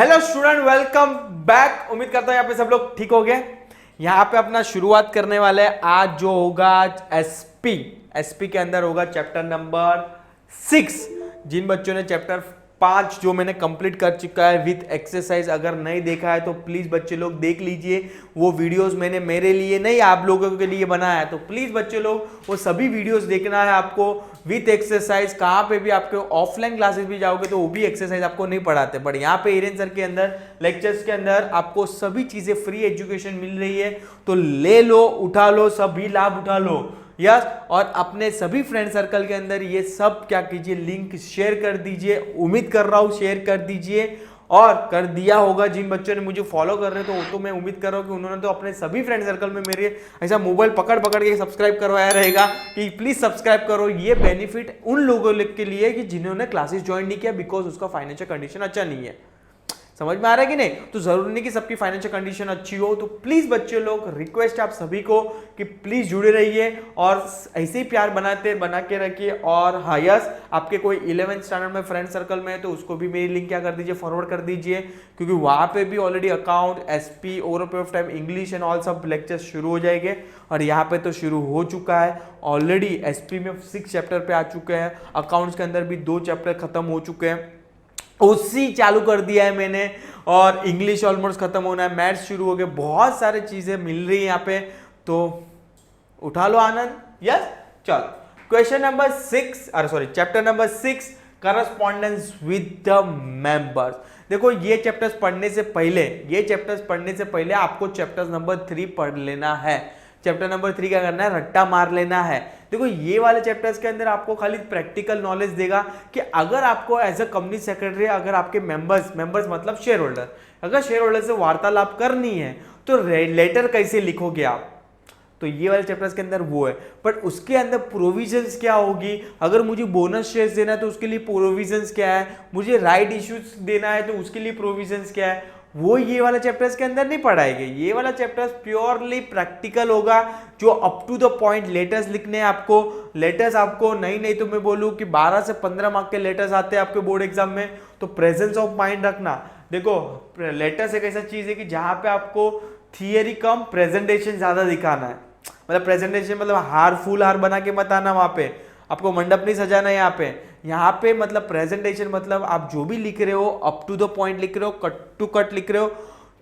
Hello student, welcome back. उम्मीद करता हूँ यहाँ पे सब लोग ठीक हो गए। यहाँ पे अपना शुरुआत करने वाले हैं। आज जो होगा एसपी के अंदर होगा चैप्टर नंबर 6। जिन बच्चों ने चैप्टर 5 जो मैंने कंप्लीट कर चुका है विथ एक्सरसाइज, अगर नहीं देखा है तो प्लीज बच्चे लोग देख लीजिए। वो वीडियोस मैंने मेरे लिए नहीं आप लोगों के लिए बनाया है, तो प्लीज बच्चे लोग वो सभी वीडियोस देखना है आपको विथ एक्सरसाइज। कहाँ पे भी आपके ऑफलाइन क्लासेस भी जाओगे तो वो भी एक्सरसाइज आपको नहीं पढ़ाते, बट यहाँ पे हिरेन सर के अंदर लेक्चर्स के अंदर आपको सभी चीजें फ्री एजुकेशन मिल रही है। तो ले लो, उठा लो, सभी लाभ उठा लो। यस, और अपने सभी फ्रेंड सर्कल के अंदर ये सब क्या कीजिए, लिंक शेयर कर दीजिए। उम्मीद कर रहा हूं शेयर कर दीजिए और कर दिया होगा। जिन बच्चों ने मुझे फॉलो कर रहे थे तो मैं उम्मीद कर रहा हूं कि उन्होंने तो अपने सभी फ्रेंड सर्कल में मेरे ऐसा मोबाइल पकड़ पकड़ के सब्सक्राइब करवाया रहेगा कि प्लीज सब्सक्राइब करो। ये बेनिफिट उन लोगों के लिए कि जिन्होंने क्लासेस ज्वाइन नहीं किया बिकॉज उसका फाइनेंशियल कंडीशन अच्छा नहीं है। समझ में आ रहा है कि नहीं? तो जरूरी नहीं कि सबकी फाइनेंशियल कंडीशन अच्छी हो। तो प्लीज बच्चे लोग, रिक्वेस्ट है आप सभी को कि प्लीज जुड़े रहिए और ऐसे ही प्यार बना के रखिए। और हाँ यस, आपके कोई 11th स्टैंडर्ड में फ्रेंड सर्कल में है तो उसको भी मेरी लिंक क्या कर दीजिए, फॉरवर्ड कर दीजिए, क्योंकि वहां पे भी already account, SP, over of time, English and all सब लेक्चर्स शुरू हो जाएंगे। और यहाँ पे तो शुरू हो चुका है ऑलरेडी। एसपी में 6 चैप्टर पे आ चुके हैं, अकाउंट्स के अंदर भी 2 चैप्टर खत्म हो चुके हैं, उसी चालू कर दिया है मैंने, और इंग्लिश ऑलमोस्ट खत्म होना है, मैथ्स शुरू हो गए, बहुत सारी चीजें मिल रही है यहाँ पे। तो उठा लो आनंद। यस, चलो question number 6, chapter number 6, correspondence with the members. देखो ये चैप्टर्स पढ़ने से पहले आपको चैप्टर नंबर 3 पढ़ लेना है। चैप्टर नंबर 3 क्या करना है, रट्टा मार लेना है। देखो ये वाले चैप्टर्स के अंदर आपको खाली प्रैक्टिकल नॉलेज देगा कि अगर आपको एज अ कंपनी सेक्रेटरी, अगर आपके मेंबर्स मतलब शेयर होल्डर, अगर शेयर होल्डर से वार्तालाप करनी है तो लेटर कैसे लिखोगे आप, तो ये वाले चैप्टर्स के अंदर वो है। बट उसके अंदर प्रोविजंस क्या होगी, अगर मुझे बोनस शेयर्स देना है तो उसके लिए प्रोविजंस क्या है, मुझे राइट इश्यूज देना है तो उसके लिए प्रोविजंस क्या है, वो ये वाला चैप्टर्स के अंदर नहीं पढ़ाएंगे। ये वाला चैप्टर्स प्योरली प्रैक्टिकल होगा, जो up to the point letters लिखने हैं आपको। लेटर्स आपको नहीं तो मैं बोलूं कि 12 से 15 मार्क के लेटर्स आते हैं आपके बोर्ड एग्जाम में, तो प्रेजेंस ऑफ माइंड रखना। देखो लेटर्स एक ऐसा चीज है कि जहां पे आपको थियरी कम, प्रेजेंटेशन ज्यादा दिखाना है। मतलब प्रेजेंटेशन मतलब हार फूल हार बना के मत आना, वहां पे आपको मंडप नहीं सजाना। यहाँ पे मतलब प्रेजेंटेशन मतलब आप जो भी लिख रहे हो अप टू द पॉइंट लिख रहे हो, कट टू कट लिख रहे हो,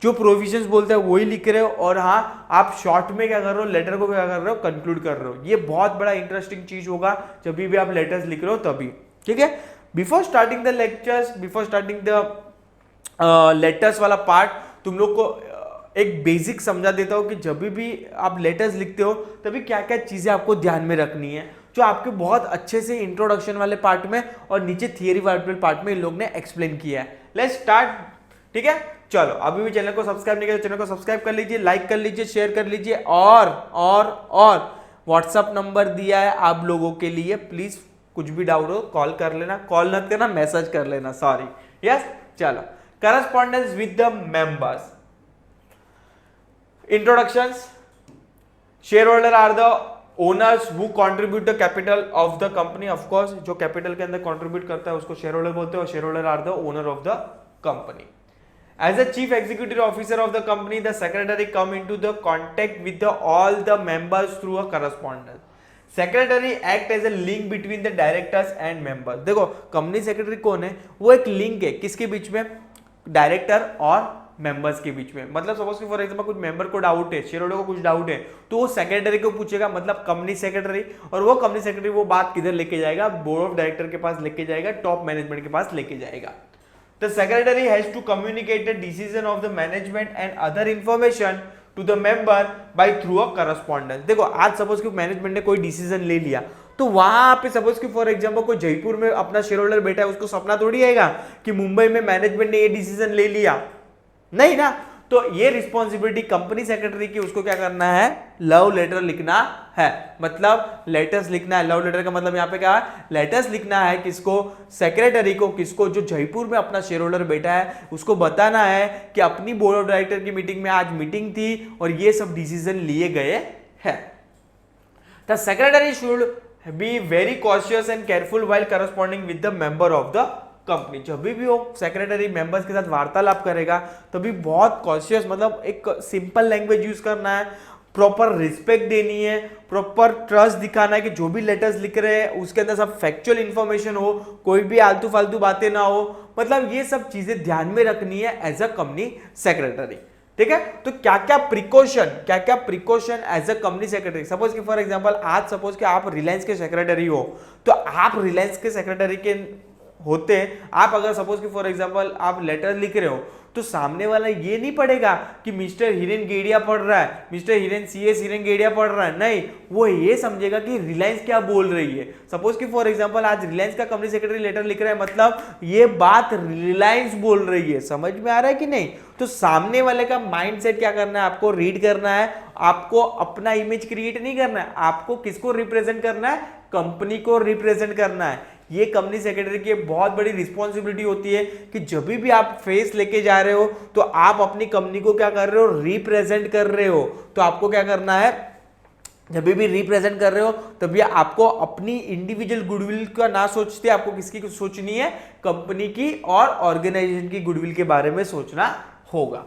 जो प्रोविजंस बोलते हैं वही लिख रहे हो। और हाँ, आप शॉर्ट में क्या कर रहे हो, लेटर को क्या कर रहे हो, कंक्लूड कर रहे हो। ये बहुत बड़ा इंटरेस्टिंग चीज होगा जब भी आप लेटर्स लिख रहे हो तभी, ठीक है। Before starting the lectures, before starting the letters वाला पार्ट, तुम लोग को एक बेसिक समझा देता हूं कि जब भी आप लेटर्स लिखते हो तभी क्या क्या चीजें आपको ध्यान में रखनी है, जो आपके बहुत अच्छे से इंट्रोडक्शन वाले पार्ट में और नीचे थियरी वाले पार्ट में इन लोग ने एक्सप्लेन किया है। लेट्स स्टार्ट, ठीक है। चलो, अभी भी चैनल को सब्सक्राइब नहीं किया तो चैनल को सब्सक्राइब कर लीजिए, लाइक कर लीजिए, शेयर कर लीजिए। और व्हाट्सअप नंबर दिया है आप लोगों के लिए, प्लीज कुछ भी डाउट हो कॉल कर लेना, कॉल मत करना, मैसेज कर लेना, सॉरी। यस, चलो, correspondence with the members. Introductions. Shareholder are the owners who contribute the capital of the company. Of course, जो कैपिटल के अंदर कंट्रीब्यूट करता है उसको शेयर होल्डर बोलते हैं, और share holder are the owner of the company. As a chief executive officer of the company, the secretary come into the contact with all the members through a correspondence. Secretary act as a link between the directors and members. देखो company secretary कौन है, वो एक link है किसके बीच में, director और members के बीच में। मतलब सपोज कि फॉर एग्जांपल कुछ मेंबर को डाउट है, शेयर होल्डर को कुछ डाउट है, तो वो सेक्रेटरी को पूछेगा, मतलब कंपनी सेक्रेटरी, और वो कंपनी सेक्रेटरी वो बात किधर लेके जाएगा, बोर्ड ऑफ डायरेक्टर के पास लेके जाएगा, टॉप मैनेजमेंट के पास लेके जाएगा। The secretary has to communicate the decision of the management and other information to the member by through a correspondence. देखो आज सपोज कि मैनेजमेंट ने कोई डिसीजन ले लिया, तो वहां पे सपोज कि फॉर एग्जांपल कोई जयपुर में अपना शेयर होल्डर बैठा है, उसको सपना थोड़ी आएगा कि मुंबई में मैनेजमेंट ने ये डिसीजन ले लिया, नहीं ना। तो ये रिस्पॉन्सिबिलिटी कंपनी सेक्रेटरी की, उसको क्या करना है, लव लेटर लिखना है, मतलब लेटर्स लिखना है। लव लेटर का मतलब यहाँ पे क्या है, लेटर्स लिखना है किसको, सेक्रेटरी को, किसको, जो जयपुर में अपना शेयर होल्डर बैठा है, उसको बताना है कि अपनी बोर्ड ऑफ डायरेक्टर की मीटिंग में आज मीटिंग थी और ये सब डिसीजन लिए गए हैं। The secretary should be very cautious and careful while corresponding with the member of the company. जब भी वो सेक्रेटरी मेंबर्स के साथ वार्तालाप करेगा तभी बहुत कॉशियस, मतलब एक सिंपल लैंग्वेज यूज करना है, प्रॉपर रिस्पेक्ट देनी है, प्रॉपर ट्रस्ट दिखाना है कि जो भी लेटर्स लिख रहे हैं उसके अंदर सब फैक्चुअल इंफॉर्मेशन हो, कोई भी आलतू फालतू बातें ना हो, मतलब ये सब चीजें ध्यान में रखनी है एज अ कंपनी सेक्रेटरी। ठीक है, तो क्या क्या precaution as a company secretary. Suppose कि फॉर एग्जांपल आज सपोज कि आप रिलायंस के सेक्रेटरी हो, तो आप रिलायंस के सेक्रेटरी के होते आप अगर सपोज कि फॉर एग्जांपल आप लेटर लिख रहे हो तो सामने वाला ये नहीं पढ़ेगा कि मिस्टर हिरेन गेडिया पढ़ रहा है, मिस्टर हिरेन सीएस हिरेन गेडिया पढ़ रहा है, नहीं, वो ये समझेगा कि रिलायंस क्या बोल रही है। सपोज कि फॉर एग्जांपल आज रिलायंस का कंपनी सेक्रेटरी लेटर लिख रहा है, मतलब ये बात रिलायंस बोल रही है। समझ में आ रहा है कि नहीं? तो सामने वाले का माइंडसेट क्या करना है, आपको रीड करना है, आपको अपना इमेज क्रिएट नहीं करना है, आपको किसको रिप्रेजेंट करना है, कंपनी को रिप्रेजेंट करना है। ये कंपनी सेक्रेटरी की बहुत बड़ी रिस्पॉन्सिबिलिटी होती है कि जब भी आप फेस लेके जा रहे हो तो आप अपनी कंपनी को क्या कर रहे हो, रिप्रेजेंट कर रहे हो। तो आपको क्या करना है, जब भी रिप्रेजेंट कर रहे हो तभी आपको अपनी इंडिविजुअल गुडविल का ना सोचते, आपको किसकी सोचनी है, कंपनी की और ऑर्गेनाइजेशन की गुडविल के बारे में सोचना होगा।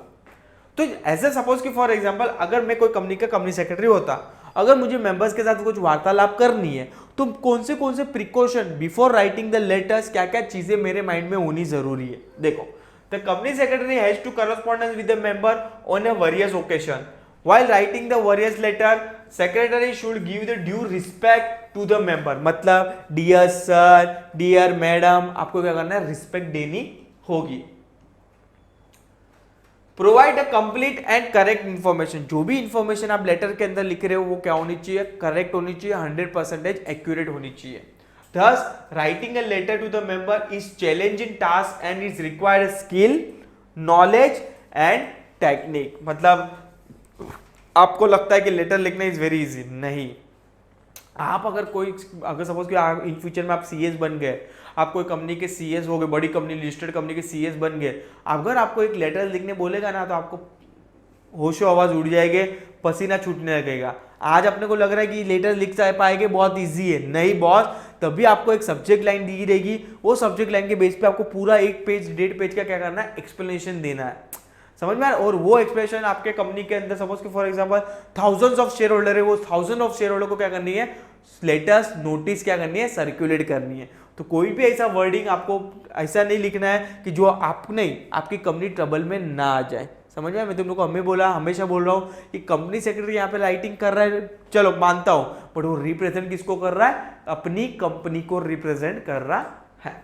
तो ऐसे सपोज कि फॉर एग्जांपल अगर मैं कोई कंपनी का कंपनी सेक्रेटरी होता, अगर मुझे मेंबर्स के साथ कुछ वार्तालाप करनी है तो कौन से precaution before writing the letters, क्या क्या चीजें मेरे माइंड में होनी जरूरी है। देखो, the company secretary has to correspondence with the member on a various occasion. While writing the various letter, secretary should give the due respect to the member। मतलब डियर सर, डियर मैडम, आपको क्या करना है, respect देनी होगी। Provide a complete and correct information. जो भी information आप लेटर के अंदर लिख रहे हो वो क्या होनी चाहिए, करेक्ट होनी चाहिए, 100% एक्यूरेट होनी चाहिए। Thus, writing a letter to the member is challenging task and is required skill, knowledge and technique। मतलब आपको लगता है कि लेटर लिखना इज वेरी इजी, नहीं। आप अगर सपोज कि इन फ्यूचर में आप सीएस बन गए, आप कोई कंपनी के सीएस हो गए, बड़ी कंपनी, लिस्टेड कंपनी के सीएस बन गए, अगर आपको एक लेटर लिखने बोलेगा ना तो आपको होशो आवाज उड़ जाएगी, पसीना छूटने लगेगा। आज अपने को लग रहा है कि लेटर लिख पाएंगे, बहुत इजी है, नहीं बॉस, तभी आपको एक सब्जेक्ट लाइन दी रहेगी, वो सब्जेक्ट लाइन के बेस पे आपको पूरा 1 पेज 1.5 पेज का क्या करना है, एक्सप्लेनेशन देना है। समझ में आ रहा है? और वो एक्सप्रेशन आपके कंपनी के अंदर सपोज कि for example thousands of share holder है, वो थाउजेंड ऑफ शेयर होल्डर को क्या करनी है, लेटर्स नोटिस क्या करनी है, सर्कुलेट करनी है। तो कोई भी ऐसा वर्डिंग आपको ऐसा नहीं लिखना है कि जो आपकी कंपनी ट्रबल में ना आ जाए। समझ में? मैं तुम लोग को हमेशा बोल रहा हूँ कि कंपनी सेक्रेटरी यहाँ पे राइटिंग कर रहा है, चलो मानता हूँ, बट वो रिप्रेजेंट किसको कर रहा है, अपनी कंपनी को रिप्रेजेंट कर रहा है।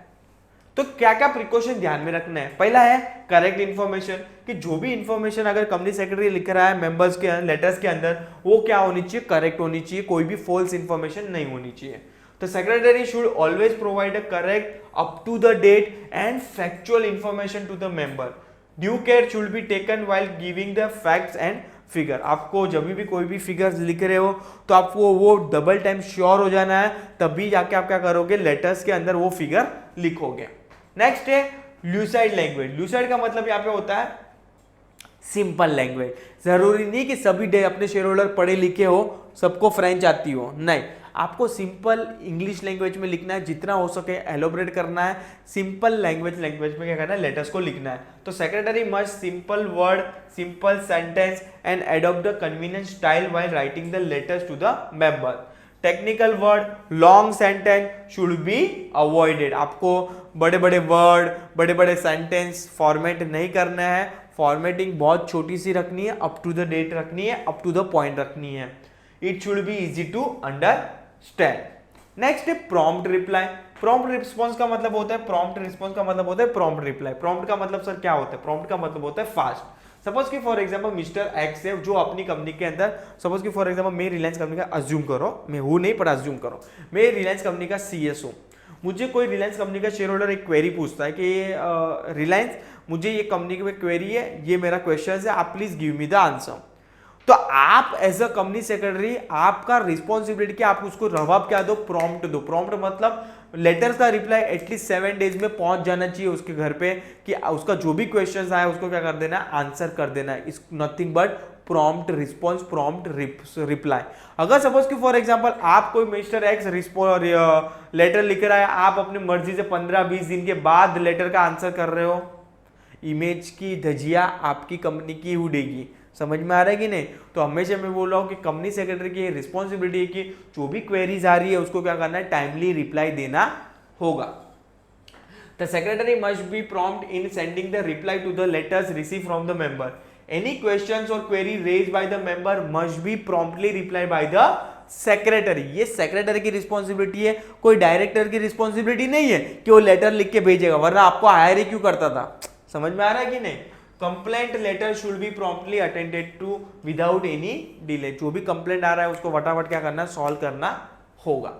तो क्या क्या प्रिकॉशन ध्यान में रखना है, पहला है करेक्ट इंफॉर्मेशन, कि जो भी इंफॉर्मेशन अगर कंपनी सेक्रेटरी लिख रहा है मेंबर्स के लेटर्स के अंदर, वो क्या होनी चाहिए, करेक्ट होनी चाहिए, कोई भी फॉल्स इंफॉर्मेशन नहीं होनी चाहिए। तो secretary should always provide a correct, up to the date and factual information to the member. Due care should be taken while giving the facts and figure. आपको जब भी कोई भी फिगर्स लिख रहे हो तो आपको वो डबल टाइम श्योर हो जाना है, तभी जाके आप क्या करोगे, लेटर्स के अंदर वो फिगर लिखोगे। नेक्स्ट है ल्यूसाइड लैंग्वेज। ल्यूसाइड का मतलब यहाँ पे होता है सिंपल लैंग्वेज। जरूरी नहीं कि सभी डे अपने शेयर होल्डर पढ़े लिखे हो, सबको फ्रेंच आती हो, नहीं, आपको सिंपल इंग्लिश लैंग्वेज में लिखना है, जितना हो सके एलोबरेट करना है, सिंपल लैंग्वेज में क्या करना है, लेटर्स को लिखना है। तो secretary must simple word, simple sentence and adopt the convenient style while writing the letters to the member. Technical word, long sentence should be avoided. आपको बड़े बड़े वर्ड, बड़े बड़े सेंटेंस फॉर्मेट नहीं करना है, फॉर्मेटिंग बहुत छोटी सी रखनी है, अप टू द डेट रखनी है, अप टू द पॉइंट रखनी है। It should be easy to understand. Next है प्रॉम्प्ट रिप्लाई। प्रॉम्प्ट रिस्पॉन्स का मतलब होता है, प्रॉम्प्ट रिस्पॉन्स का मतलब होता है प्रॉम्प्ट रिप्लाई। प्रॉम्प्ट का मतलब सर क्या होता है, प्रॉम्प्ट का मतलब होता है फास्ट। सपोज कि फॉर एग्जांपल मिस्टर एक्स है जो अपनी कंपनी के अंदर, सपोज कि फॉर एग्जांपल मैं रिलायंस कंपनी का अज्यूम करो, मैं हूं नहीं पर अज्यूम करो, मैं रिलायंस कंपनी का सीएस हूं। मुझे कोई रिलायंस कंपनी का शेयर होल्डर एक क्वेरी पूछता है कि रिलायंस मुझे ये कंपनी की क्वेरी है, ये मेरा क्वेश्चन है, आप please give me the answer. तो आप एज अ कंपनी सेक्रेटरी, आपका रिस्पॉन्सिबिलिटी कि आप उसको जवाब क्या दो, प्रॉम्प्ट दो। प्रॉम्प्ट मतलब लेटर्स का रिप्लाई एटलीस्ट 7 डेज में पहुंच जाना चाहिए उसके घर पे, कि उसका जो भी क्वेश्चन आया उसको क्या कर देना है, आंसर कर देना है। इस nothing but prompt response, prompt reply. अगर सपोज कि फॉर एग्जांपल आप कोई मिस्टर एक्स लेटर लिख रहा है, आप अपनी मर्जी से 15-20 दिन के बाद लेटर का आंसर कर रहे हो, इमेज की धजिया आपकी कंपनी की उड़ेगी। समझ में आ रहा है कि नहीं? तो हमेशा मैं बोल रहा हूँ कि कंपनी सेक्रेटरी की रिस्पॉन्सिबिलिटी है कि जो भी क्वेरीज आ रही है उसको क्या करना है, टाइमली रिप्लाई देना होगा। The secretary must be prompt in sending the reply to the letters received from the member. Any questions or query raised by the member must be promptly replied by the secretary. ये secretary की responsibility है, कोई director की responsibility नहीं है कि वो letter लिख के भेजेगा, वरना आपको हायर ही क्यों करता था। समझ में आ रहा है कि नहीं? Complaint letter should be promptly attended to without any delay. जो भी कंप्लेंट आ रहा है उसको फटाफट क्या करना है, सॉल्व करना होगा।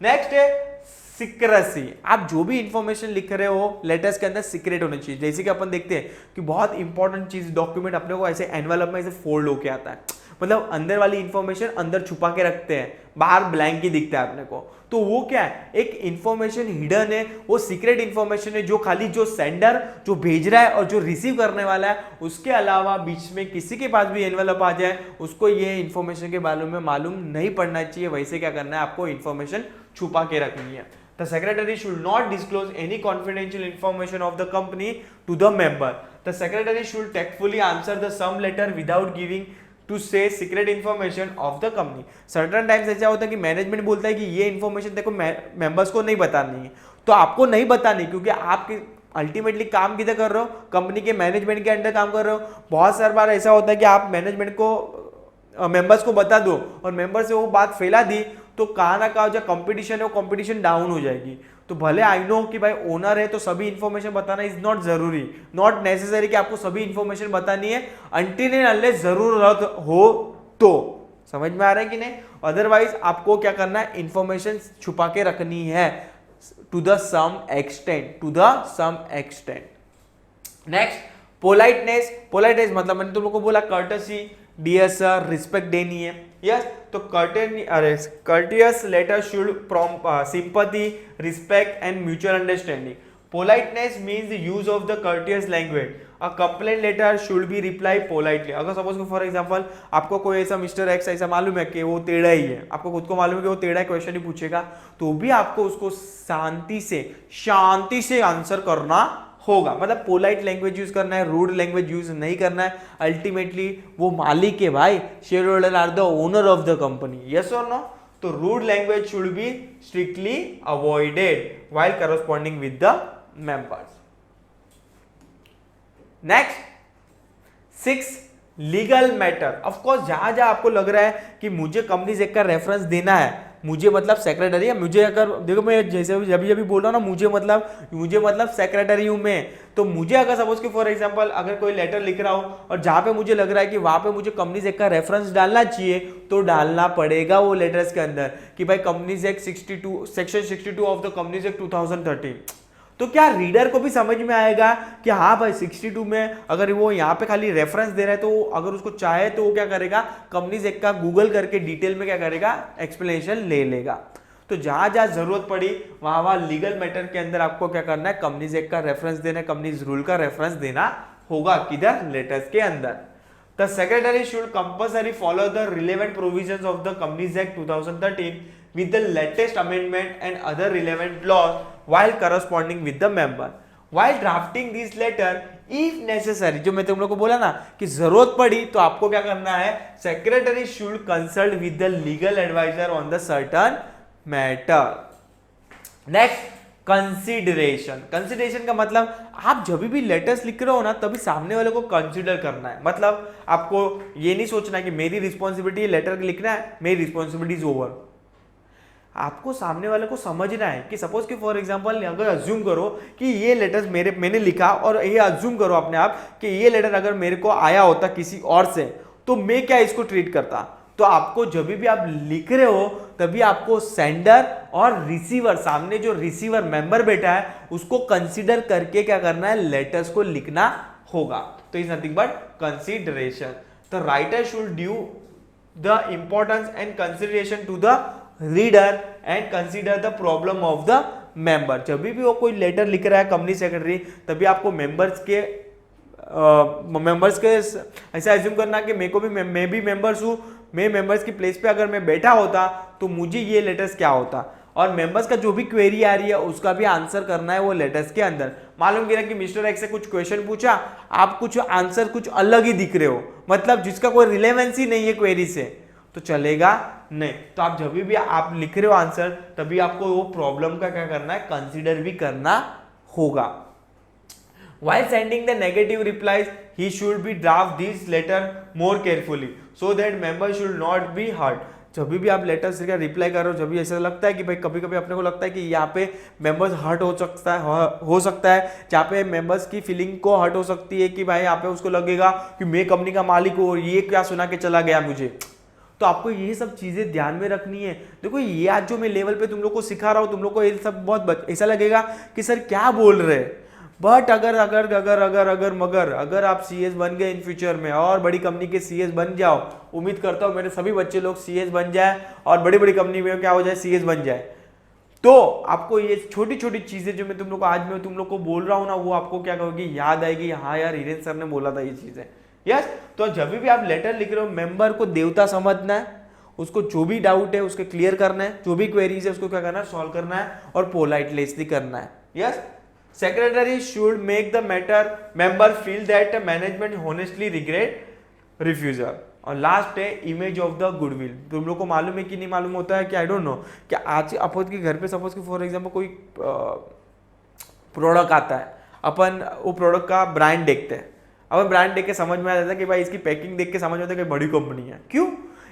नेक्स्ट है सीक्रेसी। आप जो भी इंफॉर्मेशन लिख रहे हो लेटर्स के अंदर सीक्रेट होनी चाहिए। जैसे कि अपन देखते हैं कि बहुत इंपॉर्टेंट चीज डॉक्यूमेंट अपने को ऐसे एनवेलप में ऐसे फोल्ड होके आता है, मतलब अंदर वाली इंफॉर्मेशन अंदर छुपा के रखते हैं, बाहर ब्लैंक ही दिखता है अपने को। तो वो क्या है, एक इंफॉर्मेशन हिडन है, वो सीक्रेट इंफॉर्मेशन है जो खाली जो सेंडर जो भेज रहा है और जो रिसीव करने वाला है उसके अलावा बीच में किसी के पास भी एनवेलप आ जाए उसको ये इंफॉर्मेशन के बारे में मालूम नहीं पड़ना चाहिए। वैसे क्या करना है, आपको इंफॉर्मेशन छुपा के रखनी है। The secretary should not disclose any confidential information of the company to the member. The secretary should tactfully answer the some letter without giving to say secret information of the company. Certain times ऐसा होता है कि management बोलता है कि ये information देखो members को नहीं बतानी है, तो आपको नहीं बतानी, क्योंकि आप अल्टीमेटली काम किधर कर रहे हो, कंपनी के मैनेजमेंट के अंडर काम कर रहे हो। बहुत सारी बार ऐसा होता है कि आप मैनेजमेंट को मेंबर्स को बता दो और मेंबर से वो बात फैला दी तो कहाँ ना कहाँ जो कंपटीशन है वो कंपटीशन डाउन हो जाएगी। तो भले आई नो कि भाई ओनर है तो सभी इंफॉर्मेशन बताना इज नॉट जरूरी, नॉट नेसेसरी कि आपको सभी इंफॉर्मेशन बतानी है, अनटिल एंड अनलेस जरूरत हो तो। समझ में आ रहा है कि नहीं? अदरवाइज आपको क्या करना है, इंफॉर्मेशन छुपा के रखनी है to the some extent, to the some extent. Next politeness. Politeness मतलब मैंने तुम लोगों को बोला कर्टसी, डियर सर, रिस्पेक्ट देनी है। यस, तो courteous letter should prompt sympathy, respect and mutual understanding. Politeness means the use of the courteous language. A complaint letter should be replied politely. अगर सपोज को फॉर एग्जांपल आपको कोई ऐसा mister x ऐसा मालूम है कि वो टेढ़ा ही है, आपको खुद को मालूम है कि वो टेढ़ा क्वेश्चन ही पूछेगा, तो भी आपको उसको शांति से आंसर करना होगा। मतलब पोलाइट लैंग्वेज यूज करना है, रूड लैंग्वेज यूज नहीं करना है। अल्टीमेटली वो मालिक है भाई, share holder are the owner of the company, yes और नो? तो rude language should be strictly avoided while corresponding with the members. Next 6 legal matter. Of course जहां जहां आपको लग रहा है कि मुझे कंपनीज एक्ट का रेफरेंस देना है, मुझे मतलब सेक्रेटरी है, मुझे अगर देखो मैं जैसे जब भी बोल रहा हूँ ना मुझे मतलब सेक्रेटरी हूँ मैं, तो मुझे अगर सपोज कि फॉर एग्जांपल अगर कोई लेटर लिख रहा हूँ और जहाँ पे मुझे लग रहा है कि वहाँ पे मुझे कंपनीज एक्ट का रेफरेंस डालना चाहिए तो डालना पड़ेगा वो लेटर्स के अंदर कि भाई companies act 62 section 62 of the companies act 2013। तो क्या रीडर को भी समझ में आएगा कि हाँ भाई 62 में अगर वो यहाँ पे खाली रेफरेंस दे रहा है तो अगर उसको चाहे तो वो क्या करेगा, कंपनीज एक्ट का गूगल करके डिटेल में क्या करेगा, एक्सप्लेनेशन ले लेगा। तो जहां जहां जरूरत पड़ी वहां वहां लीगल मैटर के अंदर आपको क्या करना है, कंपनीज एक्ट का रेफरेंस देना है, कंपनीज रूल का रेफरेंस देना होगा। किधर? लेटर्स के अंदर। The secretary should compulsory follow the relevant provisions of the companies act 2013 with the latest amendment and other relevant laws while corresponding with the member. While drafting this letter, if necessary, जो मैं तुम लोग को बोला ना कि जरूरत पड़ी तो आपको क्या करना है, secretary should consult with the legal advisor on the certain matter. Next, consideration. Consideration का मतलब आप जब भी लेटर्स लिख रहे हो ना तभी सामने वाले को कंसिडर करना है। मतलब आपको ये नहीं सोचना कि मेरी रिस्पॉन्सिबिलिटी लेटर लिखना है, मेरी रिस्पॉन्सिबिलिटी इज ओवर। आपको सामने वाले को समझना है कि सपोज कि फॉर एग्जांपल अगर अज्यूम करो कि ये लेटर्स मैंने लिखा और ये अज्यूम करो अपने आप कि ये लेटर अगर मेरे को आया होता किसी और से तो मैं क्या इसको ट्रीट करता। तो आपको जब भी आप लिख रहे हो तभी आपको सेंडर और रिसीवर, सामने जो रिसीवर मेंबर बैठा है उसको कंसीडर करके क्या करना है, लेटर्स को लिखना होगा। तो is nothing but consideration. The writer should due the importance and consideration to the reader and consider the problem of the member. जब भी वो कोई लेटर लिख रहा है कंपनी सेक्रेटरी तभी आपको मेंबर्स के मेंबर्स के ऐसा एज्यूम करना कि मैं भी मेंबर्स हूँ, मैं मेंबर्स की प्लेस पे अगर मैं बैठा होता तो मुझे ये लेटर्स क्या होता, और मेंबर्स का जो भी क्वेरी आ रही है उसका भी आंसर करना है वो लेटर्स के अंदर। मालूम गिरा कि मिस्टर एक्स से कुछ क्वेश्चन पूछा, आप कुछ आंसर कुछ अलग ही दिख रहे हो, मतलब जिसका कोई रिलेवेंसी नहीं है क्वेरी से, तो चलेगा नहीं। तो आप जब भी आप लिख रहे हो आंसर, तभी आपको वो प्रॉब्लम का क्या करना है, कंसीडर भी करना होगा। While sending the negative replies, he should be draft this letter more carefully so that members should not be hurt. जब भी आप लेटर्स का रिप्लाई कर रहे हो, जब भी ऐसा लगता है कि भाई कभी कभी अपने को लगता है कि यहाँ पे मेंबर्स हर्ट हो सकता है, जहाँ पे मेंबर्स की फीलिंग को हर्ट हो सकती है कि भाई यहाँ पे उसको लगेगा कि मैं कंपनी का मालिक हूँ और ये क्या सुना के चला गया मुझे, तो आपको ये सब चीजें ध्यान में रखनी है। देखो ये आज जो मैं लेवल पे तुम लोग को सिखा रहा हूँ, तुम लोग को ये सब बहुत ऐसा लगेगा कि सर क्या बोल रहे हैं, बट अगर आप सीएस बन गए इन फ्यूचर में और बड़ी कंपनी के सीएस बन जाओ, उम्मीद करता हूं मेरे सभी बच्चे लोग सीएस बन जाए और बड़ी बड़ी कंपनी में क्या हो जाए, सीएस बन जाए, तो आपको ये छोटी छोटी चीजें जो मैं तुम लोग को आज मैं तुम लोग को बोल रहा हूं ना, वो आपको क्या कहोगी, याद आएगी, हाँ यार हिरेन सर ने बोला था ये चीजें। यस, तो जब भी आप लेटर लिख रहे हो, मेंबर को देवता समझना है, उसको जो भी डाउट है उसके क्लियर करना है, जो भी क्वेरीज है उसको क्या करना है, सॉल्व करना है और पोलाइटली करना है। Yes, secretary should make the member feel that management honestly regret refusal। और लास्ट है इमेज ऑफ द गुडविल। तुम लोग को मालूम है कि नहीं मालूम होता है कि आई डोंट नो, कि आज अपोज के घर पे सपोज कि फॉर एग्जांपल कोई प्रोडक्ट आता है, अपन वो प्रोडक्ट का ब्रांड देखते हैं, अपन ब्रांड देख के समझ में आ जाता है कि भाई इसकी पैकिंग देख के समझ में आता है कि बड़ी कंपनी है, क्यों,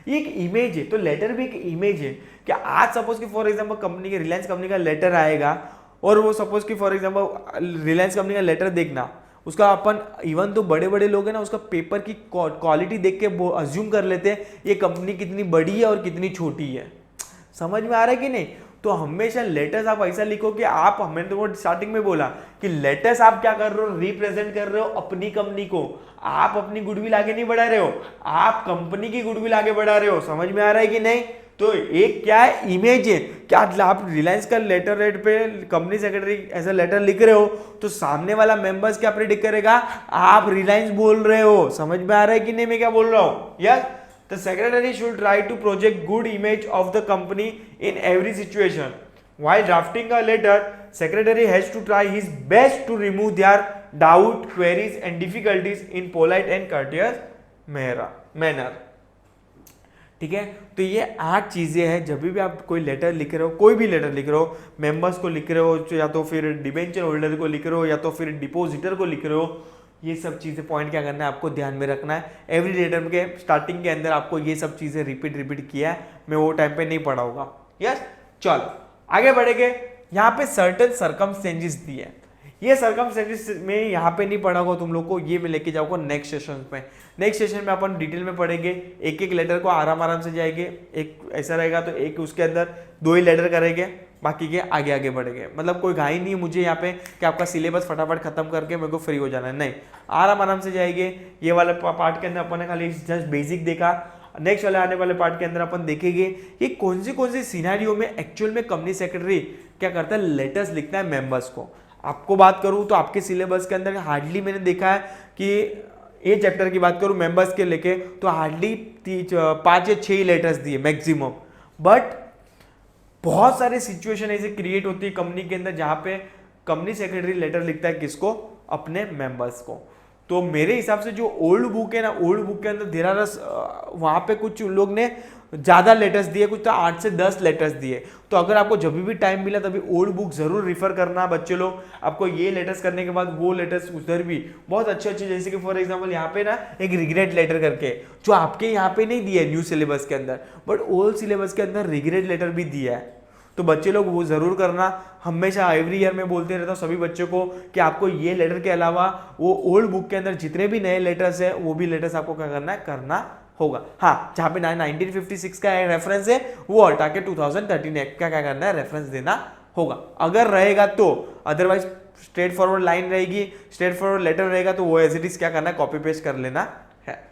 ये एक इमेज है। तो लेटर भी एक इमेज है कि आज सपोज कि फॉर एग्जांपल कंपनी के रिलायंस कंपनी का लेटर आएगा, और वो सपोज कि फॉर एग्जांपल रिलायंस कंपनी का लेटर देखना, उसका अपन इवन तो बड़े बड़े लोग हैं ना, उसका पेपर की क्वालिटी देख के वो अज्यूम कर लेते हैं ये कंपनी कितनी बड़ी है और कितनी छोटी है। समझ में आ रहा है कि नहीं? तो हमेशा लेटर्स आप ऐसा लिखो कि आप, हमने तो स्टार्टिंग में बोला कि लेटर्स आप क्या कर रहे हो, रिप्रेजेंट कर रहे हो अपनी कंपनी को, आप अपनी गुडविल आगे नहीं बढ़ा रहे हो, आप कंपनी की गुडविल आगे बढ़ा रहे हो। समझ में आ रहा है कि नहीं? तो एक क्या है, इमेज है। क्या आप रिलायंस का लेटर रेट पे कंपनी सेक्रेटरी ऐसा लेटर लिख रहे हो तो सामने वाला मेंबर्स क्या प्रेडिक्ट करेगा, आप रिलायंस बोल रहे हो। समझ में आ रहा है कि नहीं मैं क्या बोल रहा हूं? Yes, the secretary should try to project good image of the company in every situation. While drafting a letter, secretary has to try his best to remove their doubt, queries and difficulties in polite and courteous manner. ठीक है, तो ये 8 चीजें हैं। जब भी आप कोई लेटर लिख रहे हो, कोई भी लेटर लिख रहे हो, मेंबर्स को लिख रहे हो, या तो फिर डिबेंचर होल्डर को लिख रहे हो, या तो फिर डिपोजिटर को लिख रहे हो, ये सब चीज़ें पॉइंट क्या करना है, आपको ध्यान में रखना है। एवरी लेटर के स्टार्टिंग के अंदर आपको ये सब चीज़ें रिपीट किया है, मैं वो टाइम पे नहीं पढ़ाऊंगा। यस, चलो आगे बढ़ेंगे। यहाँ पे सर्टेन सर्कमस्टेंसेस दिए हैं, ये सर्कमस्टेंसेस में यहाँ पे नहीं पढ़ाऊंगा तुम लोग को, ये मैं लेके जाऊंगा नेक्स्ट सेशन में। नेक्स्ट सेशन में अपन डिटेल में पढ़ेंगे, एक एक लेटर को आराम से जाएंगे। एक ऐसा रहेगा तो एक उसके अंदर 2 ही लेटर करेंगे, बाकी के आगे बढ़ेंगे। मतलब कोई घाई नहीं मुझे यहाँ पे कि आपका सिलेबस फटाफट खत्म करके मेरे को फ्री हो जाना है, नहीं, आराम से जाएंगे। ये वाले पार्ट के अंदर अपन ने खाली जस्ट बेसिक देखा। नेक्स्ट वाले आने वाले पार्ट के अंदर अपन देखेंगे कि कौन सी सिनेरियो में एक्चुअल में कंपनी सेक्रेटरी क्या करता है, लेटर्स लिखता है मेंबर्स को। आपको बात करूं तो आपके सिलेबस के अंदर हार्डली मैंने देखा है कि ये चैप्टर की बात करूं मेंबर्स के लेके तो हार्डली 5 या 6 लेटर्स दिए मैक्सिमम। बट बहुत सारे सिचुएशन ऐसे क्रिएट होती है कंपनी के अंदर जहां पे कंपनी सेक्रेटरी लेटर लिखता है किसको, अपने मेंबर्स को। तो मेरे हिसाब से जो ओल्ड बुक है ना, ओल्ड बुक के अंदर धीरा रस वहां पे कुछ लोग ने ज्यादा लेटर्स दिए, कुछ तो 8 से 10 लेटर्स दिए। तो अगर आपको जब भी टाइम मिला तभी ओल्ड बुक जरूर रिफर करना बच्चे लोग। आपको ये लेटर्स करने के बाद वो लेटर्स उधर भी बहुत अच्छे जैसे कि फॉर एग्जांपल यहाँ पे ना एक रिग्रेट लेटर करके, जो आपके यहाँ पे नहीं दिया है न्यू सिलेबस के अंदर, बट ओल्ड सिलेबस के अंदर रिग्रेट लेटर भी दिया है। तो बच्चे लोग वो जरूर करना। हमेशा एवरी ईयर में बोलते रहता हूँ सभी बच्चों को कि आपको ये लेटर के अलावा वो ओल्ड बुक के अंदर जितने भी नए लेटर्स है वो भी लेटर्स आपको क्या करना है, करना होगा। हाँ, जहाँ पे 1956 का रेफरेंस है वो हटा के 2013 एक्ट का क्या करना है, रेफरेंस देना होगा अगर रहेगा तो। अदरवाइज स्ट्रेट फॉरवर्ड लाइन रहेगी, स्ट्रेट फॉरवर्ड लेटर रहेगा तो वो एज इट इज क्या करना है, कॉपी पेस्ट कर लेना है।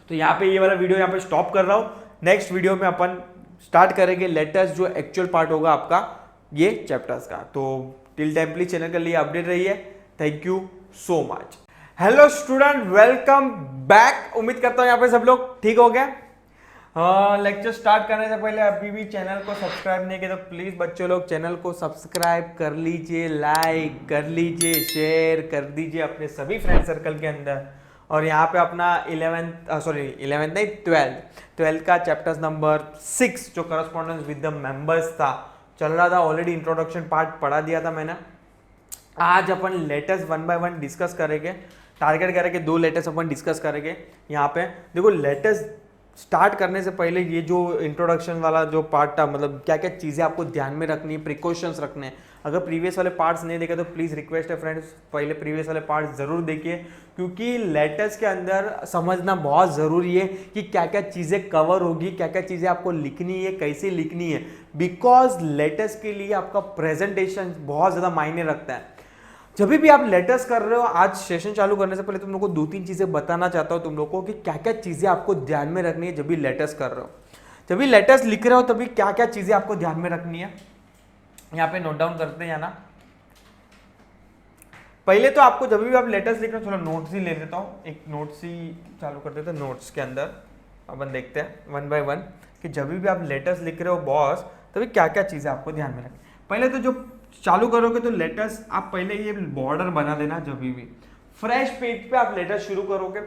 तो यहाँ पे ये वाला वीडियो यहाँ पे स्टॉप कर रहा हूँ। नेक्स्ट वीडियो में अपन स्टार्ट करेंगे लेटर्स, जो एक्चुअल पार्ट होगा आपका ये चैप्टर्स का। तो टिल टाइम प्लीज चैनल के लिए अपडेट रहिए। Thank you so much. Hello student, welcome back. उम्मीद करता हूँ यहाँ पे सब लोग ठीक हो गए। लेक्चर स्टार्ट करने से पहले अभी भी चैनल को सब्सक्राइब नहीं किया तो प्लीज बच्चों लोग चैनल को सब्सक्राइब कर लीजिए, लाइक कर लीजिए, शेयर कर दीजिए अपने सभी फ्रेंड सर्कल के अंदर। और यहाँ पे अपना 11th नहीं 12th का चैप्टर नंबर 6 जो करस्पॉन्डेंस विद द मेंबर्स था चल रहा था। ऑलरेडी इंट्रोडक्शन पार्ट पढ़ा दिया था मैंने। आज अपन लेटर्स 1 बाय 1 डिस्कस करेंगे। टारगेट करेंगे 2 लेटर्स अपन डिस्कस करेंगे। यहाँ पे देखो, लेटर्स स्टार्ट करने से पहले ये जो इंट्रोडक्शन वाला जो पार्ट था, मतलब क्या क्या चीज़ें आपको ध्यान में रखनी है, प्रिकॉशंस रखने हैं। अगर प्रीवियस वाले पार्ट्स नहीं देखे तो प्लीज़ रिक्वेस्ट है फ्रेंड्स, पहले प्रीवियस वाले पार्ट्स ज़रूर देखिए, क्योंकि लेटर्स के अंदर समझना बहुत ज़रूरी है कि क्या क्या चीज़ें कवर होगी, क्या क्या चीज़ें आपको लिखनी है, कैसे लिखनी है। बिकॉज लेटर्स के लिए आपका प्रेजेंटेशन बहुत ज़्यादा मायने रखता है। जब भी आप लेटर्स कर रहे हो, आज सेशन चालू करने से पहले तुम लोग को 2-3 चीजें बताना चाहता हूं तुम लोग को कि क्या क्या चीजें आपको ध्यान में रखनी है जब भी लेटर्स कर रहे हो। जब भी लेटर्स लिख रहे हो तभी क्या क्या चीजें आपको ध्यान में रखनी है, यहाँ पे नोट डाउन करते हैं ना। पहले तो आपको जब भी आप लेटर्स लिख रहे हो, थोड़ा नोट्स ही ले लेता हूँ, एक नोट्स ही चालू कर देते हैं। नोट्स के अंदर अपन देखते हैं 1 बाय 1 कि जब भी आप लेटर्स लिख रहे हो बॉस, तभी क्या क्या चीजें आपको ध्यान में रखनी। पहले तो जो चालू करोगे तो लेटर्स आप पहले ये बॉर्डर बना देना। जब भी फ्रेश पेज पे आप लेटर शुरू करोगे,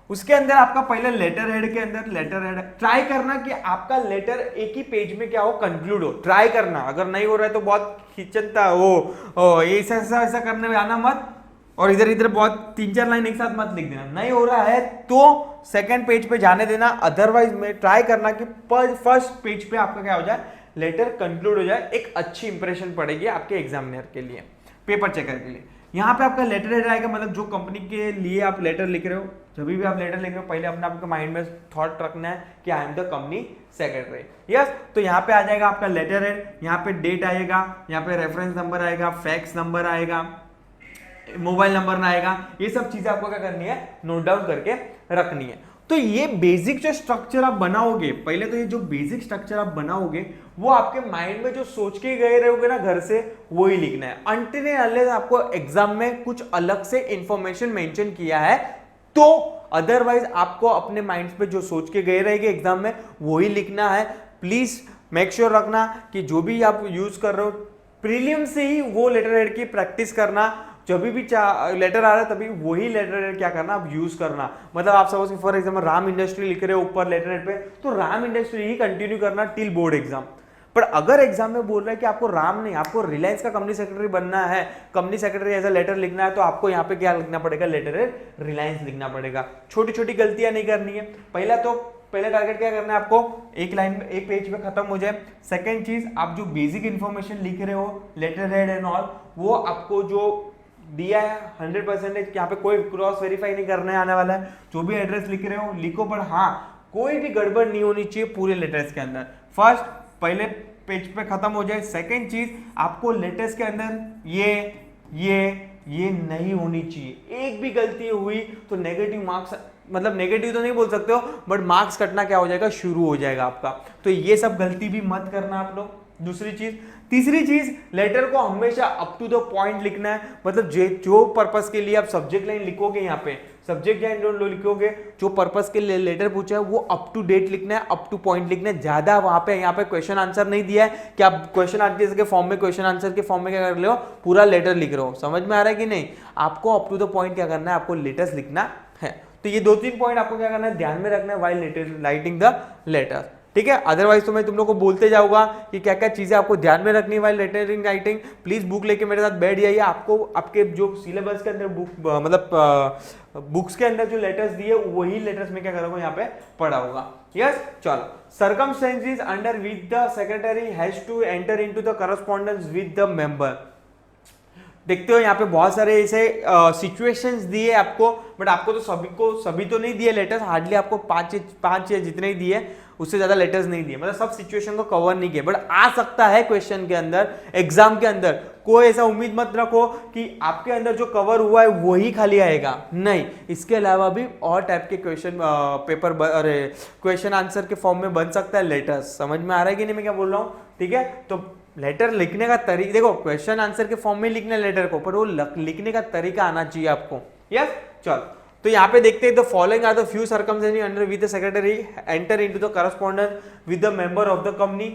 उसके अंदर आपका पहले लेटर हेड के अंदर लेटर हेड ट्राई करना कि आपका लेटर एक ही पेज में क्या हो, कंक्लूड हो। ट्राई करना, अगर नहीं हो रहा है तो बहुत खिंचनता हो ऐसा ऐसा करने में आना मत, और इधर इधर बहुत 3-4 लाइन एक साथ मत लिख देना। नहीं हो रहा है तो सेकंड पेज पे जाने देना। अदरवाइज में ट्राई करना कि फर्स्ट पेज पे आपका क्या हो जाए, लेटर कंक्लूड हो जाए। एक अच्छी इंप्रेशन पड़ेगी आपके एग्जामिनर के लिए, पेपर चेकर के लिए। यहाँ पे आपका लेटर हेड आएगा, मतलब जो कंपनी के लिए आप लेटर लिख रहे हो। जब भी आप लेटर लिख रहे हो पहले अपने आपके माइंड में थॉट रखना है कि I am the company secretary. Yes, तो यहाँ पे आ जाएगा आपका लेटर हेड, यहाँ पे डेट आएगा, यहाँ पे रेफरेंस नंबर आएगा, फैक्स नंबर आएगा, मोबाइल नंबर ना आएगा। ये सब चीजें आपको क्या करनी है, नोट डाउन करके रखनी है। तो ये बेसिक जो स्ट्रक्चर आप बनाओगे, पहले तो ये जो बेसिक स्ट्रक्चर आप बनाओगे वो आपके माइंड में जो सोच के गए रहोगे ना घर से, वो ही लिखना है। अनटिल अनलेस आपको एग्जाम में कुछ अलग से इंफॉर्मेशन मेंशन किया है तो, अदरवाइज आपको अपने माइंड पे जो सोच के गए रहेंगे एग्जाम में वो ही लिखना है। प्लीज मेक श्योर रखना कि जो भी आप यूज कर रहे हो प्रीलियम से ही वो लेटर हेड की प्रैक्टिस करना। जब भी लेटर आ रहा है तभी वही लेटर हेड क्या करना, आप यूज करना। मतलब आप suppose for example Ram industry लिख रहे हो ऊपर लेटर हेड पे, तो राम इंडस्ट्री ही कंटिन्यू करना टिल बोर्ड एग्जाम। पर अगर एग्जाम में बोल रहा है कि आपको राम नहीं, आपको रिलायंस का कंपनी सेक्रेटरी बनना है, कंपनी सेक्रेटरी ऐसा लेटर लिखना है, तो आपको यहाँ पे क्या लिखना पड़ेगा, लेटर हेड रिलायंस लिखना पड़ेगा। छोटी छोटी गलतियां नहीं करनी है। पहले टारगेट क्या करना है आपको, एक लाइन में एक पेज पे खत्म हो जाए। सेकंड चीज, आप जो बेसिक इंफॉर्मेशन लिख रहे हो लेटर हेड एंड ऑल, वो आपको जो दिया है 100% यहाँ पे कोई क्रॉस वेरीफाई नहीं करने आने वाला है। जो भी एड्रेस लिख रहे हो लिखो, पर हाँ कोई भी गड़बड़ नहीं होनी चाहिए पूरे लेटर्स के अंदर। फर्स्ट, पहले पेज पे खत्म हो जाए। सेकंड चीज, आपको लेटर्स के अंदर ये नहीं होनी चाहिए। एक भी गलती हुई तो नेगेटिव मार्क्स, मतलब नेगेटिव तो नहीं बोल सकते हो, बट मार्क्स कटना क्या हो जाएगा, शुरू हो जाएगा आपका। तो ये सब गलती भी मत करना आप लोग। दूसरी चीज, तीसरी चीज, लेटर को हमेशा अप टू द पॉइंट लिखना है। मतलब जो पर्पस के लिए आप सब्जेक्ट लाइन लिखोगे, यहाँ पे सब्जेक्ट लाइन लिखोगे, जो पर्पस के लिए लेटर पूछा है वो अप टू डेट लिखना है, अप टू पॉइंट लिखना है। ज्यादा वहां पे यहाँ पे क्वेश्चन आंसर नहीं दिया है कि आप क्वेश्चन आंसर के फॉर्म में, क्वेश्चन आंसर के फॉर्म में क्या कर रहे हो, पूरा लेटर लिख रहे हो। समझ में आ रहा है कि नहीं? आपको अप टू द पॉइंट क्या करना है, आपको लेटर्स लिखना है। तो ये 2-3 पॉइंट आपको क्या करना है, ध्यान में रखना है व्हाइल राइटिंग द लेटर। ठीक है, अदरवाइज तो मैं तुम लोग को बोलते जाऊंगा कि क्या क्या चीजें आपको ध्यान में रखनी है while lettering writing. Please book लेके मेरे साथ बैठ जाइए। आपको आपके जो सिलेबस के अंदर बुक, मतलब बुक्स के अंदर जो लेटर्स दिए वही लेटर्स में क्या करोगे, यहाँ पे पढ़ा होगा। यस, चलो। Circumstances under which the secretary has to enter into the correspondence with the member. देखते हो यहाँ पे बहुत सारे ऐसे सिचुएशंस दिए आपको, बट आपको तो सभी तो नहीं दिए लेटर्स, हार्डली आपको 5 या जितने ही दिए, उससे ज्यादा लेटर्स नहीं दिए। मतलब सब सिचुएशन को कवर नहीं किया, बट आ सकता है क्वेश्चन के अंदर, एग्जाम के अंदर। कोई ऐसा उम्मीद मत रखो कि आपके अंदर जो कवर हुआ है वही खाली आएगा, नहीं। इसके अलावा भी और टाइप के क्वेश्चन क्वेश्चन आंसर के फॉर्म में बन सकता है लेटर्स। समझ में आ रहा है कि नहीं मैं क्या बोल रहा हूँ? ठीक है, तो लेटर लिखने का तरीका देखो, क्वेश्चन आंसर के फॉर्म में लिखना लेटर को, पर वो लिखने का तरीका आना चाहिए आपको। यस, चल, तो यहाँ पे देखते हैं the following are the few circumstances under with the secretary enter into the correspondence with the member of the company.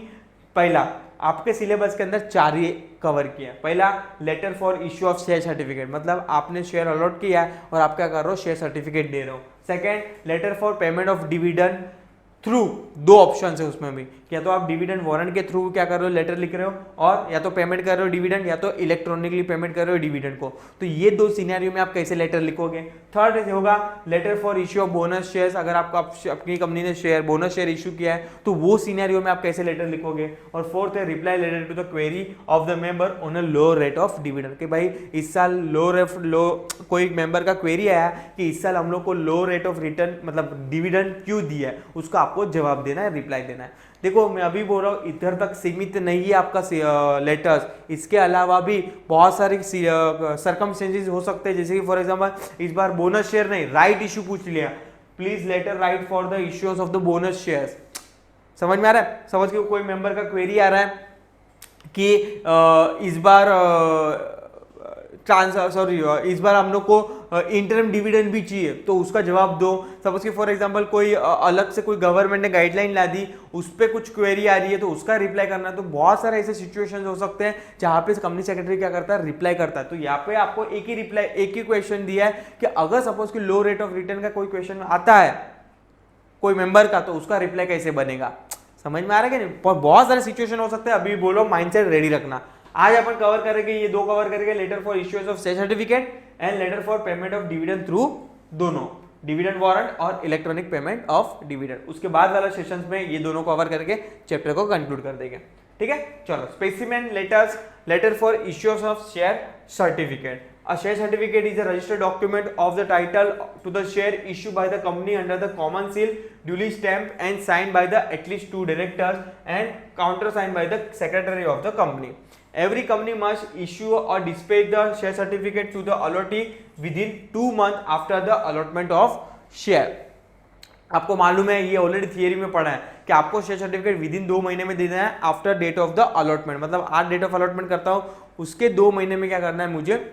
पहला आपके सिलेबस के अंदर 4 ये कवर किया। पहला letter for issue of share certificate, मतलब आपने शेयर अलॉट किया है और आप क्या कर रहे हो, शेयर सर्टिफिकेट दे रहे हो। Second letter for payment of dividend through, 2 option है उसमें भी, या तो आप डिविडेंड वारंट के थ्रू क्या कर रहे हो, लेटर लिख रहे हो, और या तो पेमेंट कर रहे हो डिविडेंड, या तो इलेक्ट्रॉनिकली पेमेंट कर रहे हो डिविडेंड को। तो ये 2 सिनेरियो में आप कैसे लेटर लिखोगे। थर्ड होगा letter for issue of bonus shares, अगर आपको अपनी कंपनी ने शेयर बोनस शेयर इशू किया है तो वो सिनेरियो में आप कैसे लेटर लिखोगे। और फोर्थ है reply letter to the query of the member on a low rate of dividend, कि भाई इस साल लो कोई मेंबर का क्वेरी आया कि इस साल हम लोग को लो रेट ऑफ रिटर्न मतलब डिविडेंड क्यों दिया है, उसका आपको जवाब देना है, रिप्लाई देना है। देखो मैं अभी बोल रहा हूँ इधर तक सीमित नहीं है आपका लेटर्स, इसके अलावा भी बहुत सारे सर्कमस्टेंसेस हो सकते हैं, जैसे कि फॉर एग्जांपल इस बार बोनस शेयर नहीं राइट इशू पूछ लिया, please letter write for the issues of the bonus shares. समझ में आ रहा है, समझ के कोई मेंबर का क्वेरी आ रहा है कि इस बार इस बार हम लोग को इंटरम डिविडेंड भी चाहिए, तो उसका जवाब दो। सपोज कि फॉर एग्जांपल कोई अलग से कोई गवर्नमेंट ने गाइडलाइन ला दी, उस पर कुछ क्वेरी आ रही है तो उसका रिप्लाई करना। तो बहुत सारे ऐसे सिचुएशंस हो सकते हैं जहां पे कंपनी सेक्रेटरी क्या करता है, रिप्लाई करता है। तो यहाँ पे आपको एक ही क्वेश्चन दिया है कि अगर सपोज कि लो रेट ऑफ रिटर्न का कोई क्वेश्चन आता है कोई मेंबर का, तो उसका रिप्लाई कैसे बनेगा। समझ में आ रहा है कि नहीं, बहुत सारे सिचुएशन हो सकते हैं। अभी बोलो माइंडसेट रेडी रखना। आज अपन कवर करेंगे ये 2 कवर करेंगे, letter for issues of share certificate and letter for payment of dividend through, दोनों डिविडेंड वारंट और इलेक्ट्रॉनिक पेमेंट ऑफ डिविडेंड। उसके बाद वाला सेशंस में ये दोनों कवर करके चैप्टर को कंक्लूड कर देंगे। ठीक है, चलो specimen letters, letter for issues of share certificate. A share certificate is a registered document of the title to the share issued by the company under the common seal, duly stamped and signed by the at least 2 directors and countersigned by the secretary of the company. Every company must issue or dispatch the share certificate to the allottee within 2 months after the allotment of share. आपको मालूम है, ये already theory में पढ़ा है कि आपको share certificate within 2 महीने में देना है after date of the allotment. मतलब आज डेट ऑफ अलॉटमेंट करता हूं, उसके 2 महीने में क्या करना है, मुझे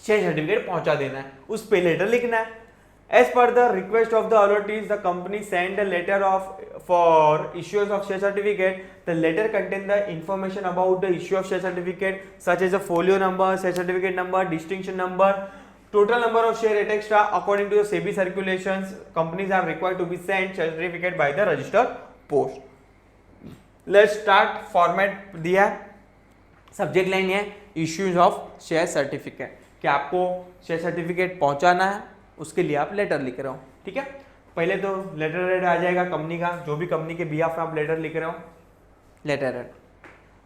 शेयर सर्टिफिकेट पहुंचा देना है, उस पे लेटर लिखना है। As per the request of the allottees the company send a letter for issues of share certificate. The letter contain the information about the issue of share certificate such as a folio number, share certificate number, distinction number, total number of share et extra according to the SEBI circulations. Companies are required to be sent certificate by the registered post. Let's start. format दिया है, subject line है issues of share certificate, कि आपको share certificate पहुंचाना है, उसके लिए आप लेटर लिख रहे हो। ठीक है, पहले तो लेटर हेड आ जाएगा कंपनी का, जो भी कंपनी के बिहाफ आप लेटर लिख रहे हो, लेटर हेड,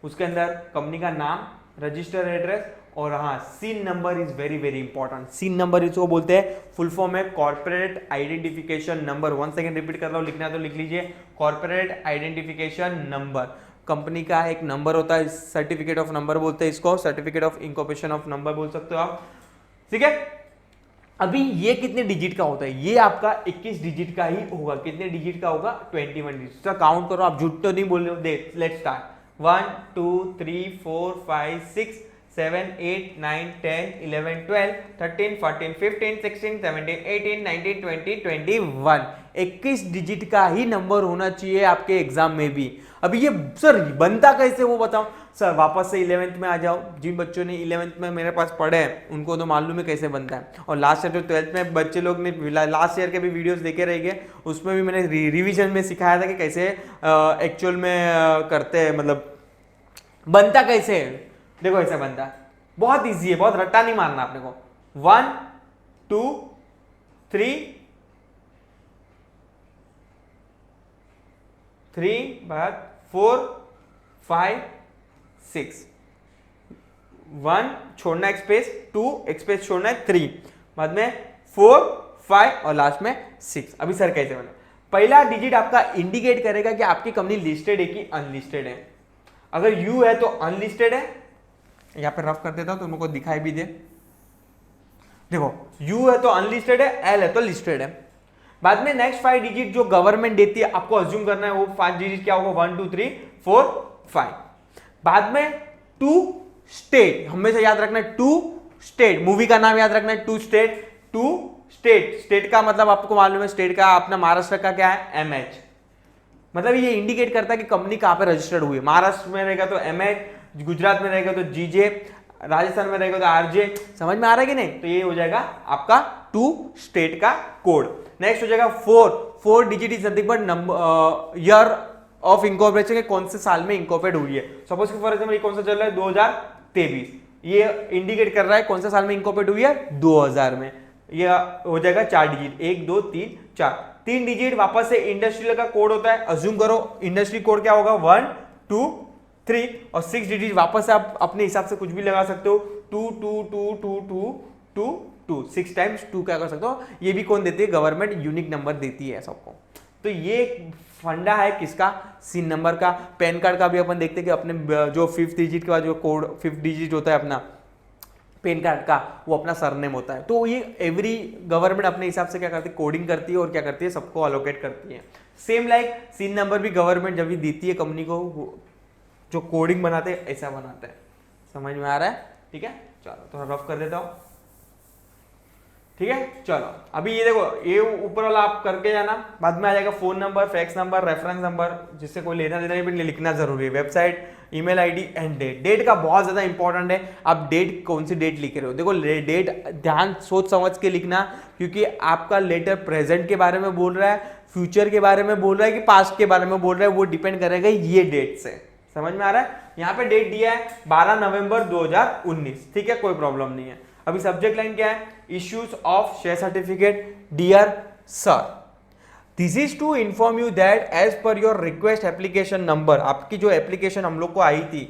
उसके अंदर कंपनी का नाम, रजिस्टर एड्रेस, और हाँ CIN number is very very important. CIN number इसको बोलते हैं, फुल फॉर्म है corporate identification number. 1 second repeat कर रहा हूँ, लिखना है तो लिख लीजिए, कॉर्पोरेट आइडेंटिफिकेशन नंबर। कंपनी का एक नंबर होता है, सर्टिफिकेट ऑफ नंबर बोलते हैं इसको, certificate of incorporation of number बोल सकते हो आप। ठीक है, अभी ये कितने डिजिट का होता है, ये आपका 21 डिजिट का ही होगा। कितने डिजिट का होगा, 21 डिजिट का। काउंट करो, आप झूठ तो नहीं बोल रहे हो। देख, लेट्स स्टार्ट। 1 2 3 4 5 6 7 8 9 10 11 12 13 14 15 16 17 18 19 20 21। 21 डिजिट का ही नंबर होना चाहिए आपके एग्जाम में भी। अभी ये सर बनता कैसे, वो बताओ सर। वापस से 11th में आ जाओ, जिन बच्चों ने 11th में मेरे पास पढ़े हैं उनको तो मालूम है कैसे बनता है। और लास्ट ईयर जो 12th में बच्चे लोग ने लास्ट ईयर के भी वीडियोस देखे रहेंगे, उसमें भी मैंने रिवीजन में सिखाया था कि कैसे एक्चुअल में करते हैं, मतलब बनता कैसे है। देखो ऐसा बनता है, बहुत इजी है, बहुत रट्टा नहीं मारना अपने को। 1 2 3 बाद 4 5 6, 1 छोड़ना एक स्पेस, 2 एक स्पेस छोड़ना है, 3 बाद में 4 5 और लास्ट में 6। अभी सर कैसे बना, पहला डिजिट आपका इंडिकेट करेगा कि आपकी कंपनी लिस्टेड है कि अनलिस्टेड है। अगर यू है तो अनलिस्टेड है, यहां पे रफ कर देता हूं तो तुमको दिखाई भी दे। देखो यू है तो अनलिस्टेड है, एल है तो लिस्टेड है। बाद में नेक्स्ट 5 डिजिट जो गवर्नमेंट देती है, आपको अज्यूम करना है वो 5 डिजिट क्या होगा, 1 2 3 4 5। बाद में 2 स्टेट, हमेशा याद रखना है 2 स्टेट, मूवी का नाम याद रखना है 2 स्टेट। टू स्टेट, स्टेट का मतलब आपको मालूम है, स्टेट का अपना महाराष्ट्र का क्या है MH, मतलब ये इंडिकेट करता है कि कंपनी कहां पे रजिस्टर्ड हुई है। महाराष्ट्र में रहेगा तो MH, गुजरात में रहेगा तो GJ, राजस्थान में रहेगा तो RJ। समझ में आ रहा है कि नहीं? तो ये हो जाएगा आपका 2 स्टेट का कोड। नेक्स्ट हो जाएगा 4 digit is nothing but number year of incorporation के कौन से साल में इनकॉर्पोरेट हुई है। सपोज फॉर एग्जांपल ये कौन सा चल रहा है 2023, ये इंडिकेट कर रहा है कौन से साल में इनकॉर्पोरेट हुई है 2000 में। ये हो जाएगा 4 डिजिट, 1 2 3 4, 3 डिजिट वापस से इंडस्ट्रियल का कोड होता है। अज्यूम करो इंडस्ट्री कोड क्या होगा 1 2 3 और 6 डिजिट वापस से आप अपने हिसाब से कुछ भी लगा सकते हो 2 2 2 2 2 2 2 6 टाइम्स 2 क्या कर सकते हो। ये भी कौन देती है? गवर्नमेंट यूनिक नंबर देती है सबको। तो ये फंडा है किसका? सिन नंबर का। पैन कार्ड का भी अपन देखते हैं कि अपने जो 5th डिजिट के बाद जो कोड 5th डिजिट होता है अपना पैन कार्ड का, वो अपना सरनेम होता है। तो ये एवरी गवर्नमेंट अपने हिसाब से क्या करती है? कोडिंग करती है और क्या करती है? सबको अलोकेट करती है। सेम लाइक सिन नंबर भी गवर्नमेंट जब भी देती है कंपनी को, जो कोडिंग बनाते हैं ऐसा बनाते हैं। समझ में आ रहा है? ठीक है, चलो थोड़ा रफ कर देता हूं। ठीक है, चलो अभी ये देखो, ये ऊपर वाला आप करके जाना, बाद में आ जाएगा phone number, fax number, reference number, जिससे कोई लेना देना नहीं, पर लिखना जरूरी है। Website, email ID and date. Date का बहुत ज्यादा इंपॉर्टेंट है। आप डेट कौन सी डेट लिख रहे हो? देखो डेट ध्यान सोच समझ के लिखना, क्योंकि आपका लेटर प्रेजेंट के बारे में बोल रहा है, फ्यूचर के बारे में बोल रहा है कि पास्ट के बारे में बोल रहा है, वो डिपेंड करेगा ये डेट से। समझ में आ रहा है? यहाँ पे डेट दिया है 12 नवंबर 2019। ठीक है, कोई प्रॉब्लम नहीं है। अभी सब्जेक्ट लाइन क्या है? Issues of share certificate dear sir, this is to inform you that as per your request application number, आपकी जो एप्लीकेशन हम लोग को आई थी,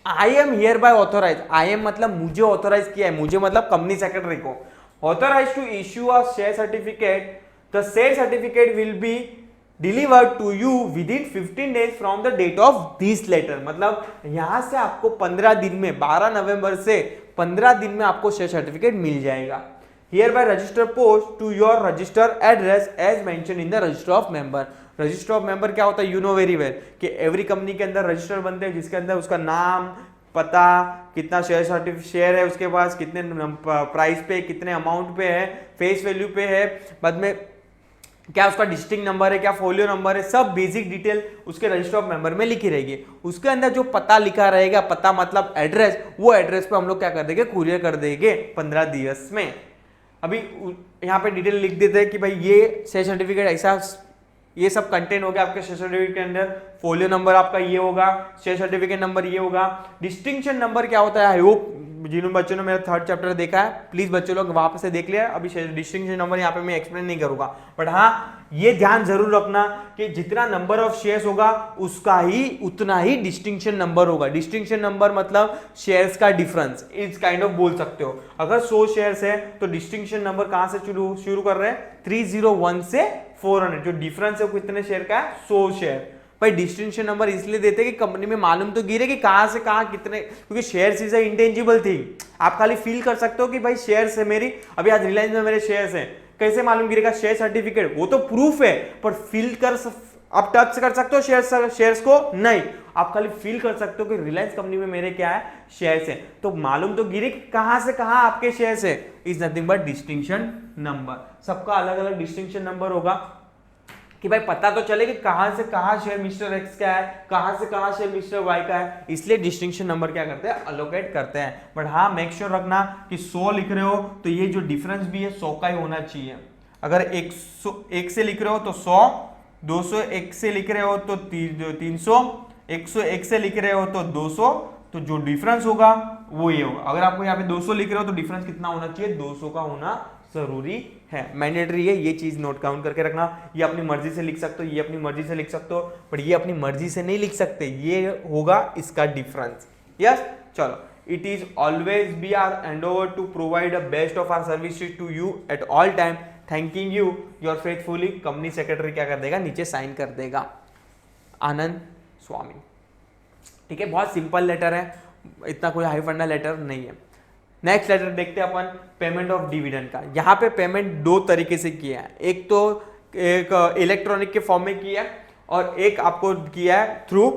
I am hereby authorise. I am मतलब मुझे ऑथोराइज किया है, मुझे मतलब कंपनी सेक्रेटरी को authorise to issue a share certificate. The share certificate will be delivered to you within 15 days from the date of this letter. मतलब यहां से आपको 15 दिन में, 12 नवंबर से 15 दिन में आपको शेयर सर्टिफिकेट मिल जाएगा। Hereby register post to your register address as mention in the register of member. Register of member क्या होता है? यू नो वेरी वेल कि एवरी कंपनी के अंदर रजिस्टर बनते हैं, जिसके अंदर उसका नाम, पता, कितना शेयर है उसके पास, कितने प्राइस पे, कितने अमाउंट पे है, फेस वैल्यू पे है, बाद में क्या उसका डिस्ट्रिक्ट नंबर है, क्या फोलियो नंबर है, सब बेसिक डिटेल उसके रजिस्टर ऑफ मेंबर में लिखी रहेगी। उसके अंदर जो पता लिखा रहेगा, पता मतलब एड्रेस, वो एड्रेस पे हम लोग क्या कर देंगे? कुरियर कर देंगे 15 दिवस में। अभी यहाँ पे डिटेल लिख देते हैं कि भाई ये शेयर सर्टिफिकेट ऐसा, ये सब कंटेंट हो गया आपके शेयर सर्टिफिकेट के अंदर। फोलियो नंबर आपका ये होगा, शेयर सर्टिफिकेट नंबर ये होगा। डिस्टिंक्शन नंबर क्या होता है? आई होप जिन बच्चों ने मेरा 3rd चैप्टर देखा है, प्लीज बच्चों लोग वहां से देख लिया। अभी डिस्टिंक्शन नंबर यहाँ पे मैं एक्सप्लेन नहीं करूंगा, बट हाँ ये ध्यान जरूर रखना कि जितना नंबर ऑफ शेयर्स होगा उसका ही उतना ही डिस्टिंक्शन नंबर होगा। डिस्टिंक्शन नंबर मतलब शेयर्स का डिफरेंस, इस काइंड ऑफ बोल सकते हो। अगर 100 शेयर्स है तो डिस्टिंक्शन नंबर कहां से शुरू कर रहे हैं? 301 से 400। जो डिफरेंस है वो कितने शेयर का है? 100 शेयर। भाई डिस्टिंक्शन नंबर इसलिए देते हैं कि कंपनी में मालूम तो गिरे कि कहां से कहां कितने, क्योंकि शेयर्स इज इंटेंजिबल थिंग। आप खाली फील कर सकते हो कि भाई शेयर्स है मेरी, अभी आज रिलायंस में मेरे शेयर्स हैं, कैसे मालूम गिरेगा? शेयर सर्टिफिकेट, वो तो प्रूफ है, पर फील कर, आप टच कर सकते हो शेयर्स को? नहीं, आप खाली फील कर सकते हो कि रिलायंस कंपनी में मेरे क्या है? शेयर्स है। तो मालूम तो गिरे कि कहां से कहां आपके शेयर्स है, is nothing but distinction number. सबका अलग अलग डिस्टिंक्शन नंबर होगा कि भाई पता तो चले कि कहां से कहां शेयर मिस्टर एक्स का है, कहां से कहां शेयर मिस्टर वाई का है, इसलिए डिस्टिंक्शन नंबर क्या करते हैं? अलोकेट करते हैं। बट हाँ मेक श्योर रखना कि 100 लिख रहे हो तो ये जो डिफरेंस भी है 100 का ही होना चाहिए। अगर 1 से लिख रहे हो तो 100, 201 से लिख रहे हो तो 300, 101 से लिख रहे हो तो 200, तो जो डिफरेंस होगा वो ये होगा। अगर आपको यहाँ पे 200 लिख रहे हो तो डिफरेंस कितना होना चाहिए? 200 का होना जरूरी है, मैंडेटरी है। ये चीज नोट डाउन करके रखना। ये अपनी मर्जी से लिख सकते हो, ये अपनी मर्जी से लिख सकते हो, बट ये अपनी मर्जी से नहीं लिख सकते, ये होगा इसका डिफरेंस। यस, चलो। It is always be our endeavour to provide the best of our services to you at all time, thanking you your faithfully. Company secretary क्या कर देगा? नीचे साइन कर देगा, आनंद स्वामी। ठीक है, बहुत सिंपल लेटर है, इतना कोई हाई फंडा लेटर नहीं है। नेक्स्ट लेटर देखते हैं अपन, पेमेंट ऑफ डिविडेंड का। यहाँ पे पेमेंट 2 तरीके से किया है, एक तो एक इलेक्ट्रॉनिक के फॉर्म में किया है, और एक आपको किया है थ्रू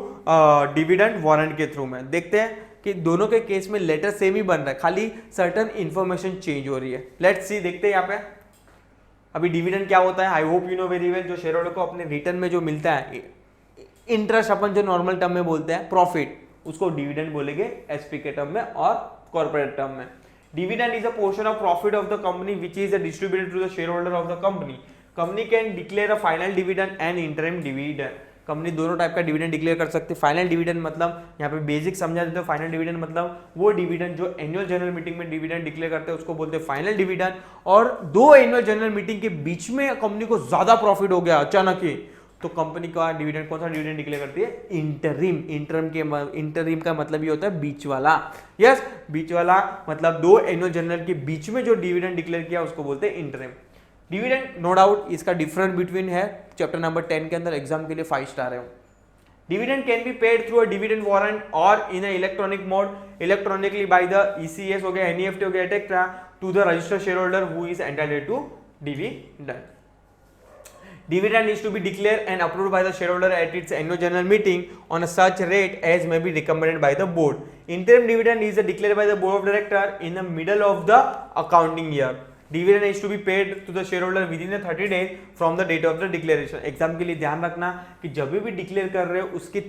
डिविडेंड वारंट के थ्रू में। देखते हैं कि दोनों के केस में लेटर सेम ही बन रहा है, खाली सर्टन इंफॉर्मेशन चेंज हो रही है। लेट्स सी, देखते हैं यहाँ पे अभी डिविडेंड क्या होता है। I hope you know very well, जो शेयर होल्डर को अपने रिटर्न में जो मिलता है इंटरेस्ट, अपन जो नॉर्मल टर्म में बोलते हैं प्रॉफिट, उसको डिविडेंड बोलेंगे एसपी के टर्म में और कॉर्पोरेट टर्म में। Dividend is a portion of profit of the company which is distributed to the share holder of the company. Company can declare a final dividend and interim dividend. Company दोनों type का dividend declare कर सकती है। Final dividend मतलब यहाँ पे basic समझा देते हैं, फाइनल डिविडेंड मतलब वो डिविडेंड जो एनुअल जनरल मीटिंग में डिविडेंड डिक्लेयर करते हैं उसको बोलते हैं फाइनल डिविडेंड। और दो एनुअल जनरल मीटिंग के बीच में कंपनी को ज्यादा प्रॉफिट हो गया अचानक ही, तो कंपनी का डिविडेंड, कौन सा डिविडेंड डिक्लेयर करती है? इंटरिम। इंटरिम का मतलब ये होता है बीच वाला। यस, बीच वाला मतलब दो एनुअल जनरल के बीच में जो डिविडेंड डिक्लेयर किया उसको बोलते हैं इंटरिम डिविडेंड। नो डाउट इसका डिफरेंस बिटवीन है चैप्टर नंबर 10 के अंदर, एग्जाम के लिए 5 स्टार है। Dividend can be paid through a dividend warrant और in electronic mode, electronically by the ECS हो गया, एनईएफटी हो गया, etcetera, to the registered share holder who is entitled to dividend. Dividend is to be declared and approved by the shareholder at its annual general meeting on a such rate as may be recommended by the board. Interim dividend is declared by the board of directors in the middle of the accounting year. Dividend is to be paid to the shareholder within the 30 days from the date of the declaration. Exam के लिए ध्यान रखना कि जब भी declare कर रहे हो उसके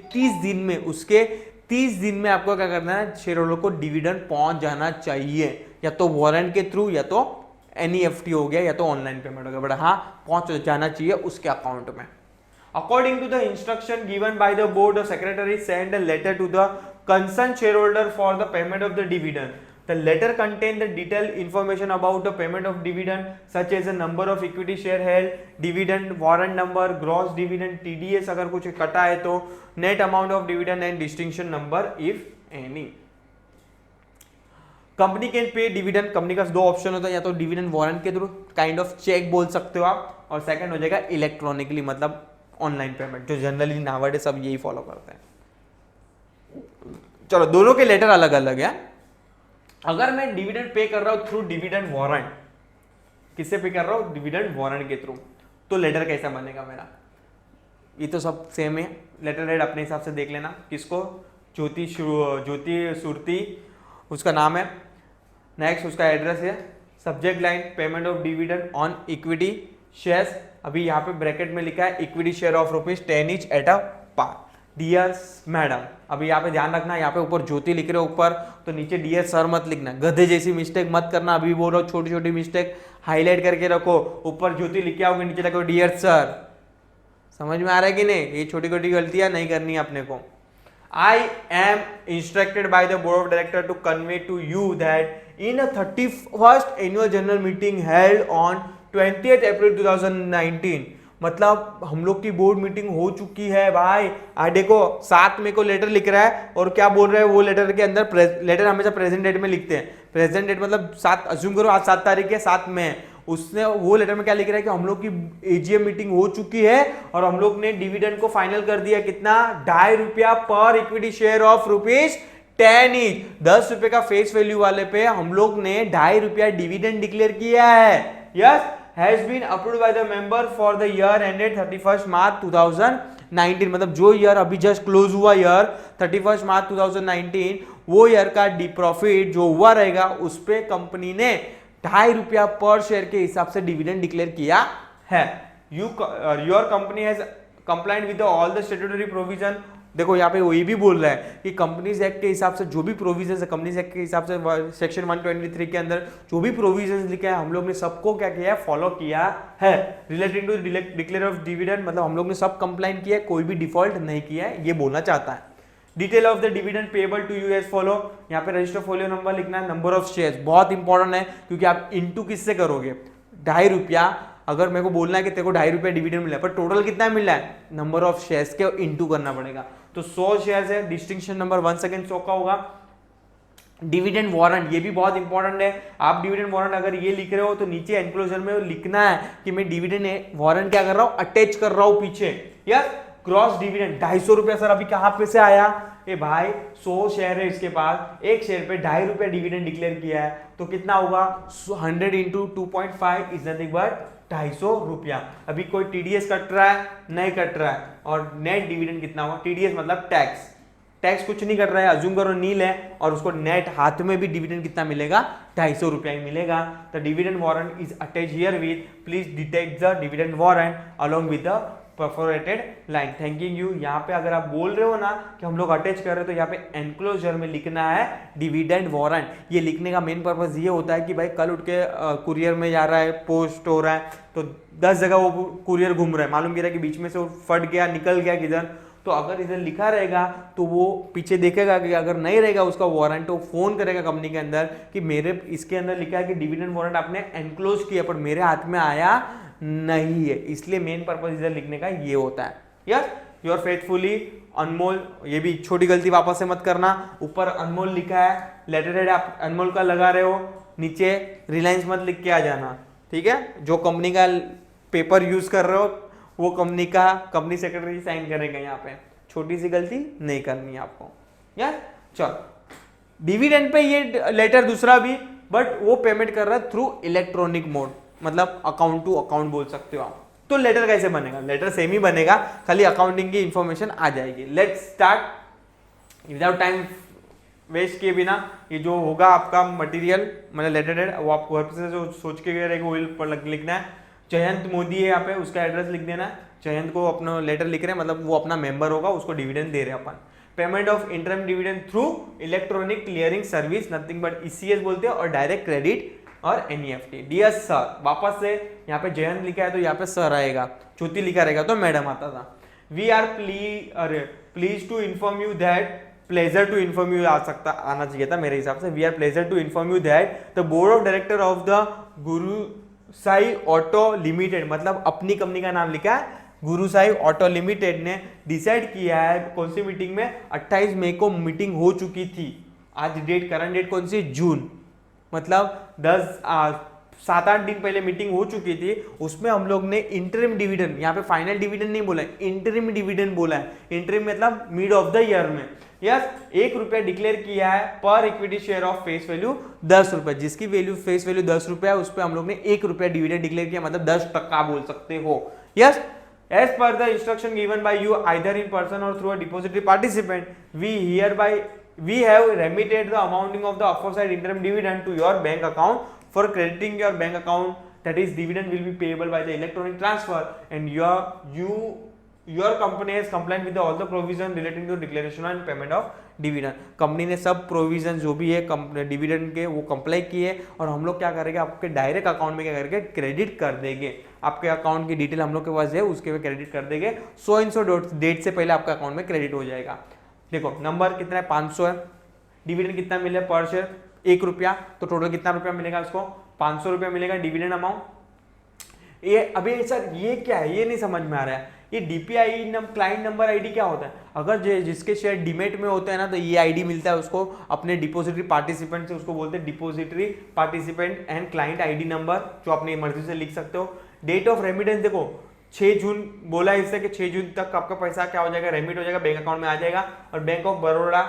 30 दिन में आपको क्या करना है, शेयर होल्डर को डिविडेंड पहुंच जाना चाहिए, या तो वारंट के थ्रू या तो एनईएफटी हो गया या तो ऑनलाइन पेमेंट हो गया, बट हाँ पहुंच जाना चाहिए उसके अकाउंट में। According to the instruction given by the board, the secretary send a letter to the concern share holder for the payment of the dividend. The letter contain the detail information about the payment of dividend such as the number of equity share held, dividend warrant number, gross dividend, TDS अगर कुछ कटा है तो, net amount of dividend and distinction number if any. Company can पे dividend, company का दो option होता है, या तो डिविडेंड वारंट के थ्रू, काइंड ऑफ चेक बोल सकते हो आप, और सेकंड हो जाएगा इलेक्ट्रॉनिकली मतलब ऑनलाइन पेमेंट, जो जनरली नावडे सब यही फॉलो करते हैं। चलो दोनों के लेटर अलग अलग है। अगर मैं डिविडेंड पे कर रहा हूं थ्रू डिविडेंड वारंट, किससे पे कर रहा हूं? डिविडेंड वारंट के थ्रू, तो लेटर कैसा बनेगा मेरा? ये तो सब सेम है, लेटर हेड अपने हिसाब से देख लेना। किसको? ज्योति सुरती उसका नाम है, नेक्स्ट उसका एड्रेस है, subject line payment of dividend on equity shares, अभी यहाँ पे ब्रैकेट में लिखा है equity share of ₹10 each at a par. Dear madam, अभी यहाँ पे ध्यान रखना, यहाँ पे ऊपर ज्योति लिख रहे हो ऊपर, तो नीचे डियर सर मत लिखना, गधे जैसी मिस्टेक मत करना। अभी बोल रहा हूँ छोटी छोटी मिस्टेक हाईलाइट करके रखो, ऊपर ज्योति लिख के आओगे, नीचे लिखो डियर सर। समझ में आ रहा है कि नहीं? ये छोटी छोटी गलतियां नहीं करनी है अपने को। I am instructed by the board of directors to convey to you that in a 31st annual general meeting held on 20th April 2019, मतलब हम लोग की बोर्ड मीटिंग हो चुकी है भाई। देखो 7 मई को लेटर लिख रहा है, और क्या बोल रहे हैं वो लेटर के अंदर, लेटर हमेशा प्रेजेंट डेट में लिखते हैं, प्रेजेंट डेट मतलब 7, अज्यूम करो आज 7 तारीख है, 7 मई, उसने वो लेटर में क्या लिख रहा है कि हम लोग की एजीएम मीटिंग हो चुकी है और हम लोग ने डिविडेंड को फाइनल कर दिया, कितना? ₹2.5 पर इक्विटी शेयर ऑफ ₹10 each। 10 रुपए का फेस वैल्यू वाले पे हम लोग ने ₹2.5 डिविडेंड डिक्लेयर किया है। Yes, has been approved by the member for the year ended 31 March 2019, मतलब जो ईयर अभी जस्ट क्लोज हुआ ईयर 31 मार्च 2019, वो ईयर का डी प्रॉफिट जो हुआ रहेगा उस पे कंपनी ने ₹2.5 पर शेयर के हिसाब से डिविडेंड डिक्लेयर किया है। Your company has complied with all the statutory provision. देखो यहाँ पे वो ये भी बोल रहा है कि कंपनीज एक्ट के हिसाब से जो भी प्रोविजन है, कंपनीज एक्ट के हिसाब से सेक्शन 123 के अंदर जो भी प्रोविजन लिखा है, हम लोग ने सबको क्या किया है? फॉलो किया है। Relating to declare of dividend, मतलब हम लोग ने सब कंप्लाइन किया है, कोई भी डिफॉल्ट नहीं किया है, ये बोलना चाहता है। Detail of the dividend payable to you as follow, यहाँ पे रजिस्टर फोलियो नंबर लिखना है, नंबर ऑफ शेयर्स बहुत इंपॉर्टेंट है, क्योंकि आप इनटू किससे करोगे? ₹2.5, अगर मेरे को बोलना है कि तेरे को ₹2.5 डिविडेंड मिला है, पर टोटल कितना मिला है? नंबर ऑफ शेयर्स के इनटू करना पड़ेगा, तो 100 शेयर्स है, डिस्टिंक्शन नंबर 1 सेकंड 100 का होगा। डिविडेंड वारंट, ये भी बहुत इंपॉर्टेंट है। आप डिविडेंड वारंट अगर ये लिख रहे हो तो नीचे एनक्लोजर में लिखना है कि मैं डिविडेंड वारंट क्या कर रहा हूं? अटैच कर रहा हूं पीछे। यस, ग्रॉस डिविडेंड ₹250 सर अभी कहां पे से आया? ए भाई 100 शेयर है इसके पास, एक शेयर पे ₹2.5 डिविडेंड डिक्लेयर किया है, तो कितना होगा? 100 into 2.5 इज नथिंग बट ₹250। अभी कोई टीडीएस कट रहा है? नहीं कट रहा है। और नेट डिविडेंड कितना होगा? टीडीएस मतलब टैक्स, टैक्स कुछ नहीं कर रहा है, अज्यूम करो नील है, और उसको नेट हाथ में भी डिविडेंड कितना मिलेगा, 250 रुपया ही मिलेगा। The dividend warrant is attach here with, please detect the dividend warrant along with the perforated line, thanking you. यहाँ पे अगर आप बोल रहे हो ना कि हम लोग अटैच कर रहे हो, तो यहाँ पे एनक्लोजर में लिखना है डिविडेंड वारंट। ये लिखने का मेन पर्पस ये होता है कि भाई कल उठ के कुरियर में जा रहा है, पोस्ट हो रहा है, तो 10 जगह वो कुरियर घूम रहा है, मालूम गिरा कि बीच में से वो फट गया, निकल गया किधर, तो अगर इधर लिखा रहेगा तो वो पीछे देखेगा कि अगर नहीं रहेगा उसका वारंट, तो फोन करेगा कंपनी के अंदर कि मेरे इसके अंदर लिखा है कि डिविडेंड वारंट आपने एनक्लोज किया पर मेरे हाथ में आया नहीं है, इसलिए मेन पर्पस इधर लिखने का ये होता है। यस, योर फेथफुली अनमोल, ये भी छोटी गलती वापस से मत करना, ऊपर अनमोल लिखा है, लेटर हेड आप अनमोल का लगा रहे हो, नीचे रिलायंस मत लिख के आ जाना, ठीक है। जो कंपनी का पेपर यूज कर रहे हो वो कंपनी सेक्रेटरी साइन करेगा, यहाँ पे छोटी सी गलती नहीं करनी है आपको। यस, चलो डिविडेंड पे ये लेटर दूसरा भी, बट वो पेमेंट कर रहा है थ्रू इलेक्ट्रॉनिक मोड, मतलब अकाउंट टू अकाउंट बोल सकते हो आप। तो लेटर कैसे बनेगा, लेटर सेम ही बनेगा, खाली अकाउंटिंग की इंफॉर्मेशन आ जाएगी। Let's start without time waste किए बिना। ये जो होगा आपका मटेरियल मतलब लेटर हेड, वो आपको घर से जो सोच के गए रहेगा वो लिखना है। जयंत मोदी है यहाँ पे, उसका एड्रेस लिख देना है। जयंत को अपना लेटर लिख रहे हैं, मतलब वो अपना मेंबर होगा, उसको डिविडेंड दे रहे हैं अपन। Payment of interim dividend through electronic clearing service, nothing but ECS बोलते हैं, और डायरेक्ट क्रेडिट और एनईएफटी। डियर सर, वापस से यहाँ पे जयंत लिखा है तो यहाँ पे सर आएगा, ज्योति लिखा रहेगा तो मैडम आता था। We are please to inform you that, pleasure to inform you आना चाहिए था मेरे हिसाब से। We are pleasure to inform you that the board of director of the Gurusai auto limited, मतलब अपनी कंपनी का नाम लिखा है, गुरुसाई ऑटो लिमिटेड ने डिसाइड किया है, कौन सी मीटिंग में, 28 मई को मीटिंग हो चुकी थी। आज डेट, करंट डेट कौन सी, जून, मतलब 7-8 दिन पहले मीटिंग हो चुकी थी। उसमें हम लोग ने इंटरिम डिविडेंड, यहाँ पे फाइनल डिविडेंड नहीं बोला है, इंटरिम डिविडेंड बोला है। इंटरिम मतलब मिड ऑफ द ईयर में। यस, 1 रुपया डिक्लेयर किया है पर equity share of face value 10 रुपए, जिसकी वैल्यू फेस वैल्यू 10 रुपया है, उस पर हम लोग ने 1 रुपया डिविडेंड डिक्लेयर किया, मतलब 10% बोल सकते हो। Yes, as per the instruction given by you either in person or through a depository participant, we have remitted the amounting of the aforesaid interim dividend to your bank account for crediting your bank account, that is dividend will be payable by the electronic transfer, and your company has complied with all the provision relating to declaration and payment of dividend. Company ने सब provision जो भी है dividend के वो comply किए, और हम लोग क्या करेंगे, आपके डायरेक्ट अकाउंट में क्या करेंगे, क्रेडिट कर देंगे। आपके अकाउंट की डिटेल हम लोग के पास है, उसके पे क्रेडिट कर देंगे। 100 डेट से पहले आपका अकाउंट में क्रेडिट हो जाएगा। देखो नंबर कितना है, 500 है, डिविडेंड कितना मिले पर शेयर 1 रुपया, तो टोटल कितना रुपया मिलेगा उसको, 500 रुपया मिलेगा डिविडेंड अमाउंट। ये अभी सर ये क्या है, ये नहीं समझ में आ रहा है। ये डीपीआई क्लाइंट नंबर आईडी क्या होता है, अगर जिसके शेयर डीमेट में होते हैं ना, तो ये आईडी मिलता है उसको अपने डिपोजिटरी पार्टिसिपेंट से, उसको बोलते हैं depository participant and client ID number, जो अपनी मर्जी से लिख सकते हो। डेट ऑफ रेमिटेंस देखो 6 जून बोला है इससे कि 6 जून तक आपका पैसा क्या हो जाएगा, रेमिट हो जाएगा, बैंक अकाउंट में आ जाएगा। और बैंक ऑफ बड़ौदा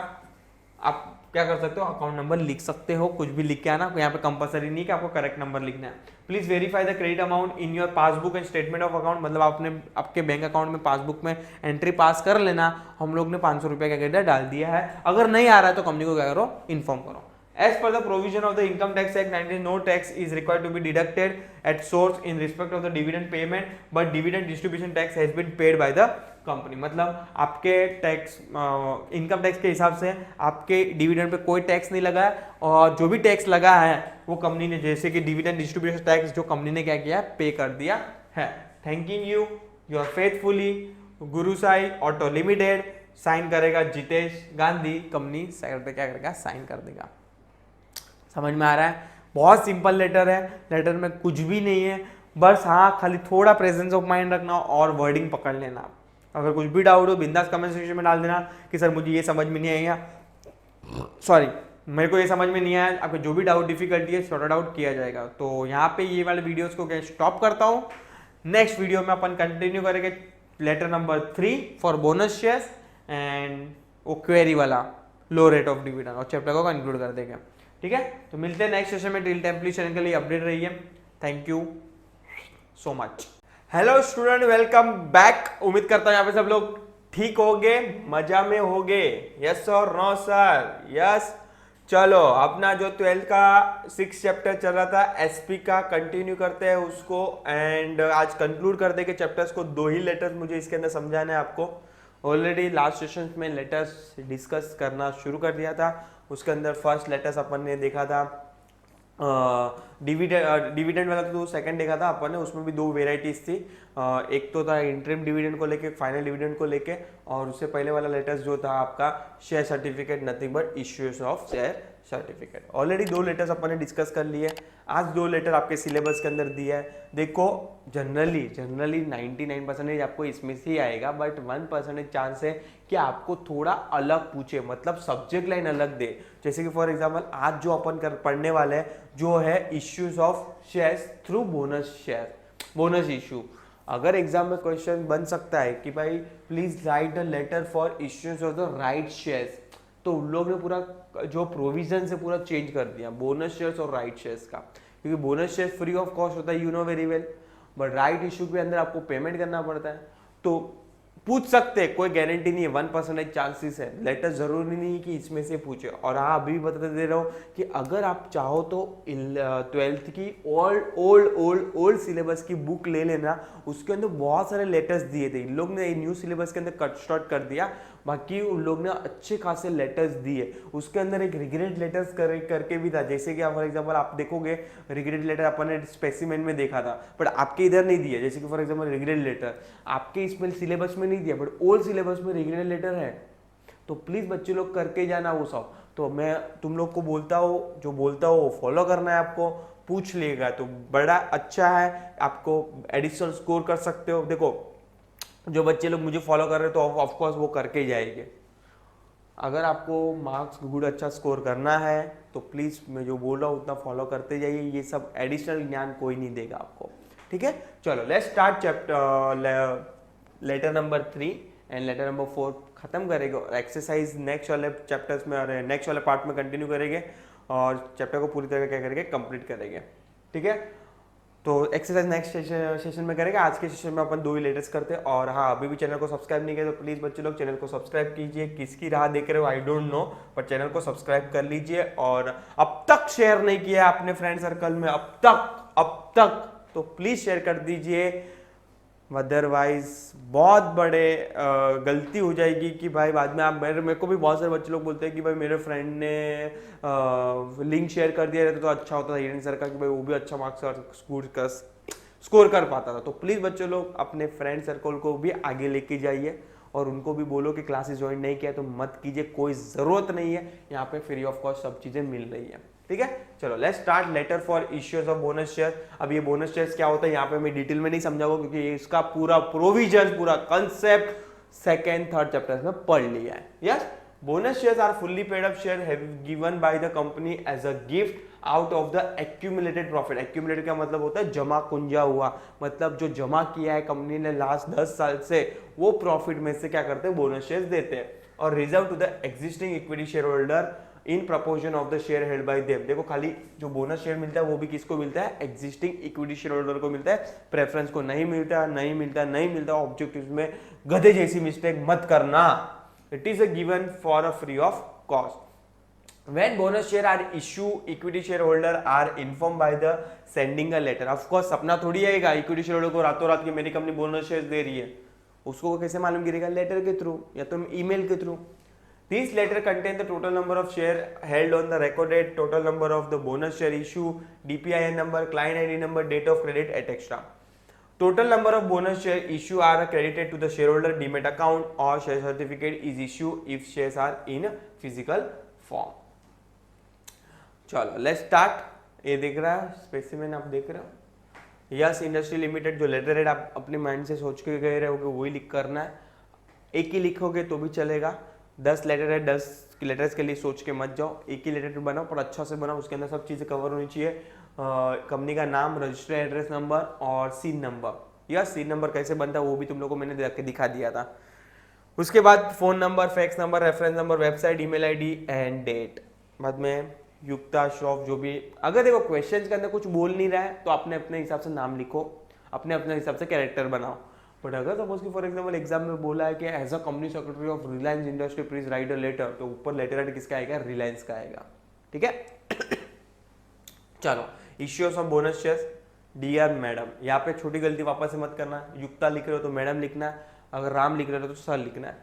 आप क्या कर सकते हो, अकाउंट नंबर लिख सकते हो, कुछ भी लिख के आना, यहाँ पे कंपलसरी नहीं कि आपको करेक्ट नंबर लिखना है। Please verify the credit amount in your passbook and statement of account, मतलब आपके बैंक अकाउंट में पासबुक में एंट्री पास कर लेना। हम लोग ने 500 रुपये का क्रेडिट डाल दिया है, अगर नहीं आ रहा है तो कंपनी को क्या करो, इन्फॉर्म करो। As per the provision of the Income Tax Act 19, no tax is required to be deducted at source in respect of the dividend payment, but dividend distribution tax has been paid by the company। मतलब आपके tax income tax के हिसाब से आपके dividend pay कोई tax नहीं लगा है, और जो भी टैक्स लगा है वो कंपनी ने, जैसे कि डिविडेंड डिस्ट्रीब्यूशन टैक्स, जो कंपनी ने क्या किया, पे कर दिया है। Thanking you, your faithfully Gurusai auto limited. Sign करेगा जितेश गांधी, कंपनी सेक्रेटरी क्या करेगा, साइन कर देगा। समझ में आ रहा है, बहुत सिंपल लेटर है, लेटर में कुछ भी नहीं है, बस हाँ खाली थोड़ा प्रेजेंस ऑफ माइंड रखना और वर्डिंग पकड़ लेना। अगर कुछ भी डाउट हो बिंदास कमेंट सेक्शन में डाल देना कि सर मुझे ये समझ में नहीं आया, सॉरी मेरे को ये समझ में नहीं आया, आपको जो भी डाउट डिफिकल्टी है सॉर्ट आउट किया जाएगा। तो यहाँ पे ये वाले वीडियोस को स्टॉप करता हूँ। नेक्स्ट वीडियो में अपन कंटिन्यू करेंगे letter number 3 for bonus shares and वो क्वेरी वाला लो रेट ऑफ डिविडेंड, और चैप्टर को कंक्लूड कर देंगे। ठीक है, तो मिलते हैं नेक्स्ट सेशन में। टिल टाइम प्लीज चैनल के लिए अपडेट रहिए। Thank you so much. Hello student, welcome back. उम्मीद करता हूं यहाँ पे सब लोग ठीक होगे, मजा में होगे, यस और नो सर? यस। चलो अपना जो 12th का 6 चैप्टर चल रहा था एसपी का, कंटिन्यू करते हैं उसको एंड आज कंक्लूड कर देंगे चैप्टर्स को। 2 ही लेटर्स मुझे इसके अंदर समझाना है आपको। ऑलरेडी लास्ट सेशन में लेटर्स डिस्कस करना शुरू कर दिया था। उसके अंदर फर्स्ट लेटर्स अपन ने देखा था डिविडेंड वाला, तो सेकंड देखा था अपन ने, उसमें भी 2 वेराइटीज थी। एक तो था इंटरिम डिविडेंड को लेके, फाइनल डिविडेंड को लेके, और उससे पहले वाला लेटर्स जो था आपका share certificate, nothing but issues of share certificate. Already 2 letters अपन ने डिस्कस कर लिए। आज 2 लेटर आपके सिलेबस के अंदर दिया है। देखो जनरली 99% आपको इसमें से ही आएगा, बट 1% चांस है कि आपको थोड़ा अलग पूछे, मतलब सब्जेक्ट लाइन अलग दे। जैसे कि फॉर एग्जांपल आज जो अपन पढ़ने वाले हैं जो है issues of shares through bonus share, bonus issue. अगर एग्जाम में क्वेश्चन बन सकता है कि भाई please write a letter for issues of the right shares, तो उन लोग ने पूरा जो प्रोविजन से पूरा चेंज कर दिया बोनस शेयर्स और राइट शेयर्स का, क्योंकि bonus shares free of cost होता है, you know very well, but right issue के अंदर आपको पेमेंट करना पड़ता है। तो पूछ सकते हैं, कोई गारंटी नहीं है, 1% चांसेस है। लेटर जरूरी नहीं कि इसमें से पूछे। और हाँ अभी बता दे रहा हूँ कि अगर आप चाहो तो 12th की ओल्ड सिलेबस की बुक ले लेना, उसके अंदर बहुत सारे लेटर्स दिए थे। इन लोग ने न्यू सिलेबस के अंदर कट शॉर्ट कर दिया, बाकी उन लोग ने अच्छे खासे लेटर्स दिए। उसके अंदर एक रिग्रेट लेटर्स करके भी था, जैसे कि फॉर एग्जांपल आप देखोगे रिग्रेट लेटर अपन ने स्पेसिमेन में देखा था, बट आपके इधर नहीं दिया। जैसे कि फॉर एग्जांपल रिग्रेट लेटर आपके इसमें सिलेबस में नहीं दिया, बट ओल्ड सिलेबस में रिग्रेट लेटर है। तो प्लीज बच्चे लोग करके जाना वो सब। तो मैं तुम लोग को बोलता हूँ, जो बोलता हूँ वो फॉलो करना है आपको। पूछ लेगा तो बड़ा अच्छा है, आपको एडिशनल स्कोर कर सकते हो। देखो जो बच्चे लोग मुझे फॉलो कर रहे हैं तो ऑफकोर्स वो करके ही जाएंगे। अगर आपको मार्क्स गुड अच्छा स्कोर करना है तो प्लीज़ मैं जो बोल रहा हूँ उतना फॉलो करते जाइए। ये सब एडिशनल ज्ञान कोई नहीं देगा आपको, ठीक है। चलो let's start chapter letter number 3 and letter number 4 खत्म करेंगे और एक्सरसाइज नेक्स्ट वाले चैप्टर्स में और नेक्स्ट वाले पार्ट में कंटिन्यू करेंगे और चैप्टर को पूरी तरह क्या करेंगे, कंप्लीट करेंगे, ठीक है। तो एक्सरसाइज नेक्स्ट सेशन में करेंगे। आज के सेशन में अपन 2 ही लेटर्स करते हैं। और हाँ अभी भी चैनल को सब्सक्राइब नहीं किया तो प्लीज बच्चे लोग चैनल को सब्सक्राइब कीजिए। किसकी राह देख रहे हो आई डोंट नो, पर चैनल को सब्सक्राइब कर लीजिए। और अब तक शेयर नहीं किया अपने फ्रेंड सर्कल में, अब तक तो प्लीज शेयर कर दीजिए, अदरवाइज बहुत बड़े गलती हो जाएगी कि भाई बाद में आप मेरे को भी बहुत सारे बच्चे लोग बोलते हैं कि भाई मेरे फ्रेंड ने लिंक शेयर कर दिया रहता तो अच्छा होता था हिरेन सर का, कि भाई वो भी अच्छा मार्क्स स्कोर कर पाता था। तो प्लीज़ बच्चे लोग अपने फ्रेंड सर्कल को भी आगे लेके जाइए और उनको भी बोलो कि क्लासेस ज्वाइन नहीं किया तो मत कीजिए, कोई ज़रूरत नहीं है, यहाँ पे फ्री ऑफ कॉस्ट सब चीज़ें मिल रही है, ठीक है। चलो let's start letter for issues of bonus share. अब ये बोनस शेयर्स क्या होता है यहाँ पे मैं डिटेल में नहीं समझाऊंगा, क्योंकि इसका पूरा प्रोविजन, पूरा कंसेप्ट 2nd 3rd चैप्टर्स में पढ़ लिया है। Yes, bonus shares are fully paid up share have given by the company as a gift out of the accumulated profit. Accumulated का मतलब होता है जमा कुंजा हुआ, मतलब जो जमा किया है कंपनी ने लास्ट 10 साल से, वो प्रॉफिट में से क्या करते हैं, बोनस शेयर्स देते हैं। और reserve to the existing equity share holder in proportion of the share held by them. देखो खाली जो बोनस शेयर मिलता है वो भी किसको मिलता है, एग्जिस्टिंग इक्विटी शेयर होल्डर को मिलता है, प्रेफरेंस को नहीं मिलता। ऑब्जेक्टिव में गधे जैसी मिस्टेक मत करना। It is a given for a free of cost. When bonus share are issued, equity shareholder are informed by the sending a letter. Of course सपना थोड़ी आएगा इक्विटी शेयरहोल्डर को रातों रात की मेरी कंपनी बोनस शेयर दे रही है, उसको कैसे मालूम गिरेगा, लेटर के थ्रू या तो ईमेल के through. This letter contain the total number of share held on the record date, total number of the bonus share issue, DPIN number, client ID number, date of credit, etc. Total number of bonus share issue are credited to the shareholder demat account or share certificate is issued if shares are in physical form. चलो let's start. ये दिख रहा है specimen, आप देख रहे हो। Yes industry limited, जो लेटर हेड आप अपने माइंड से सोच के गए रहोगे वही लिख करना है। एक ही लिखोगे तो भी चलेगा, 10 लेटर है, 10 लेटर्स के लिए सोच के मत जाओ, एक ही लेटर बनाओ पर अच्छा से बनाओ। उसके अंदर सब चीज़ें कवर होनी चाहिए, कंपनी का नाम, रजिस्टर एड्रेस नंबर और CIN number. Yes CIN number कैसे बनता है वो भी तुम लोगों को मैंने दिखा दिया था। उसके बाद phone number, fax number, reference number, website, email ID and date. बाद में युक्ता, शॉप, जो भी। अगर देखो क्वेश्चन के अंदर कुछ बोल नहीं रहा है तो अपने अपने हिसाब से नाम लिखो, अपने अपने हिसाब से कैरेक्टर बनाओ। बट अगर सपोज कि फॉर एग्जाम्पल एग्जाम में बोला है कि as a company secretary of Reliance industry please write a letter, तो ऊपर लेटर हेड किसका आएगा, रिलायंस का आएगा। ठीक है चलो, issues of bonus shares, dear madam, यहाँ पे छोटी गलती वापस से मत करना, युक्ता लिख रहे हो तो मैडम लिखना है, अगर राम लिख रहे हो तो सर लिखना है।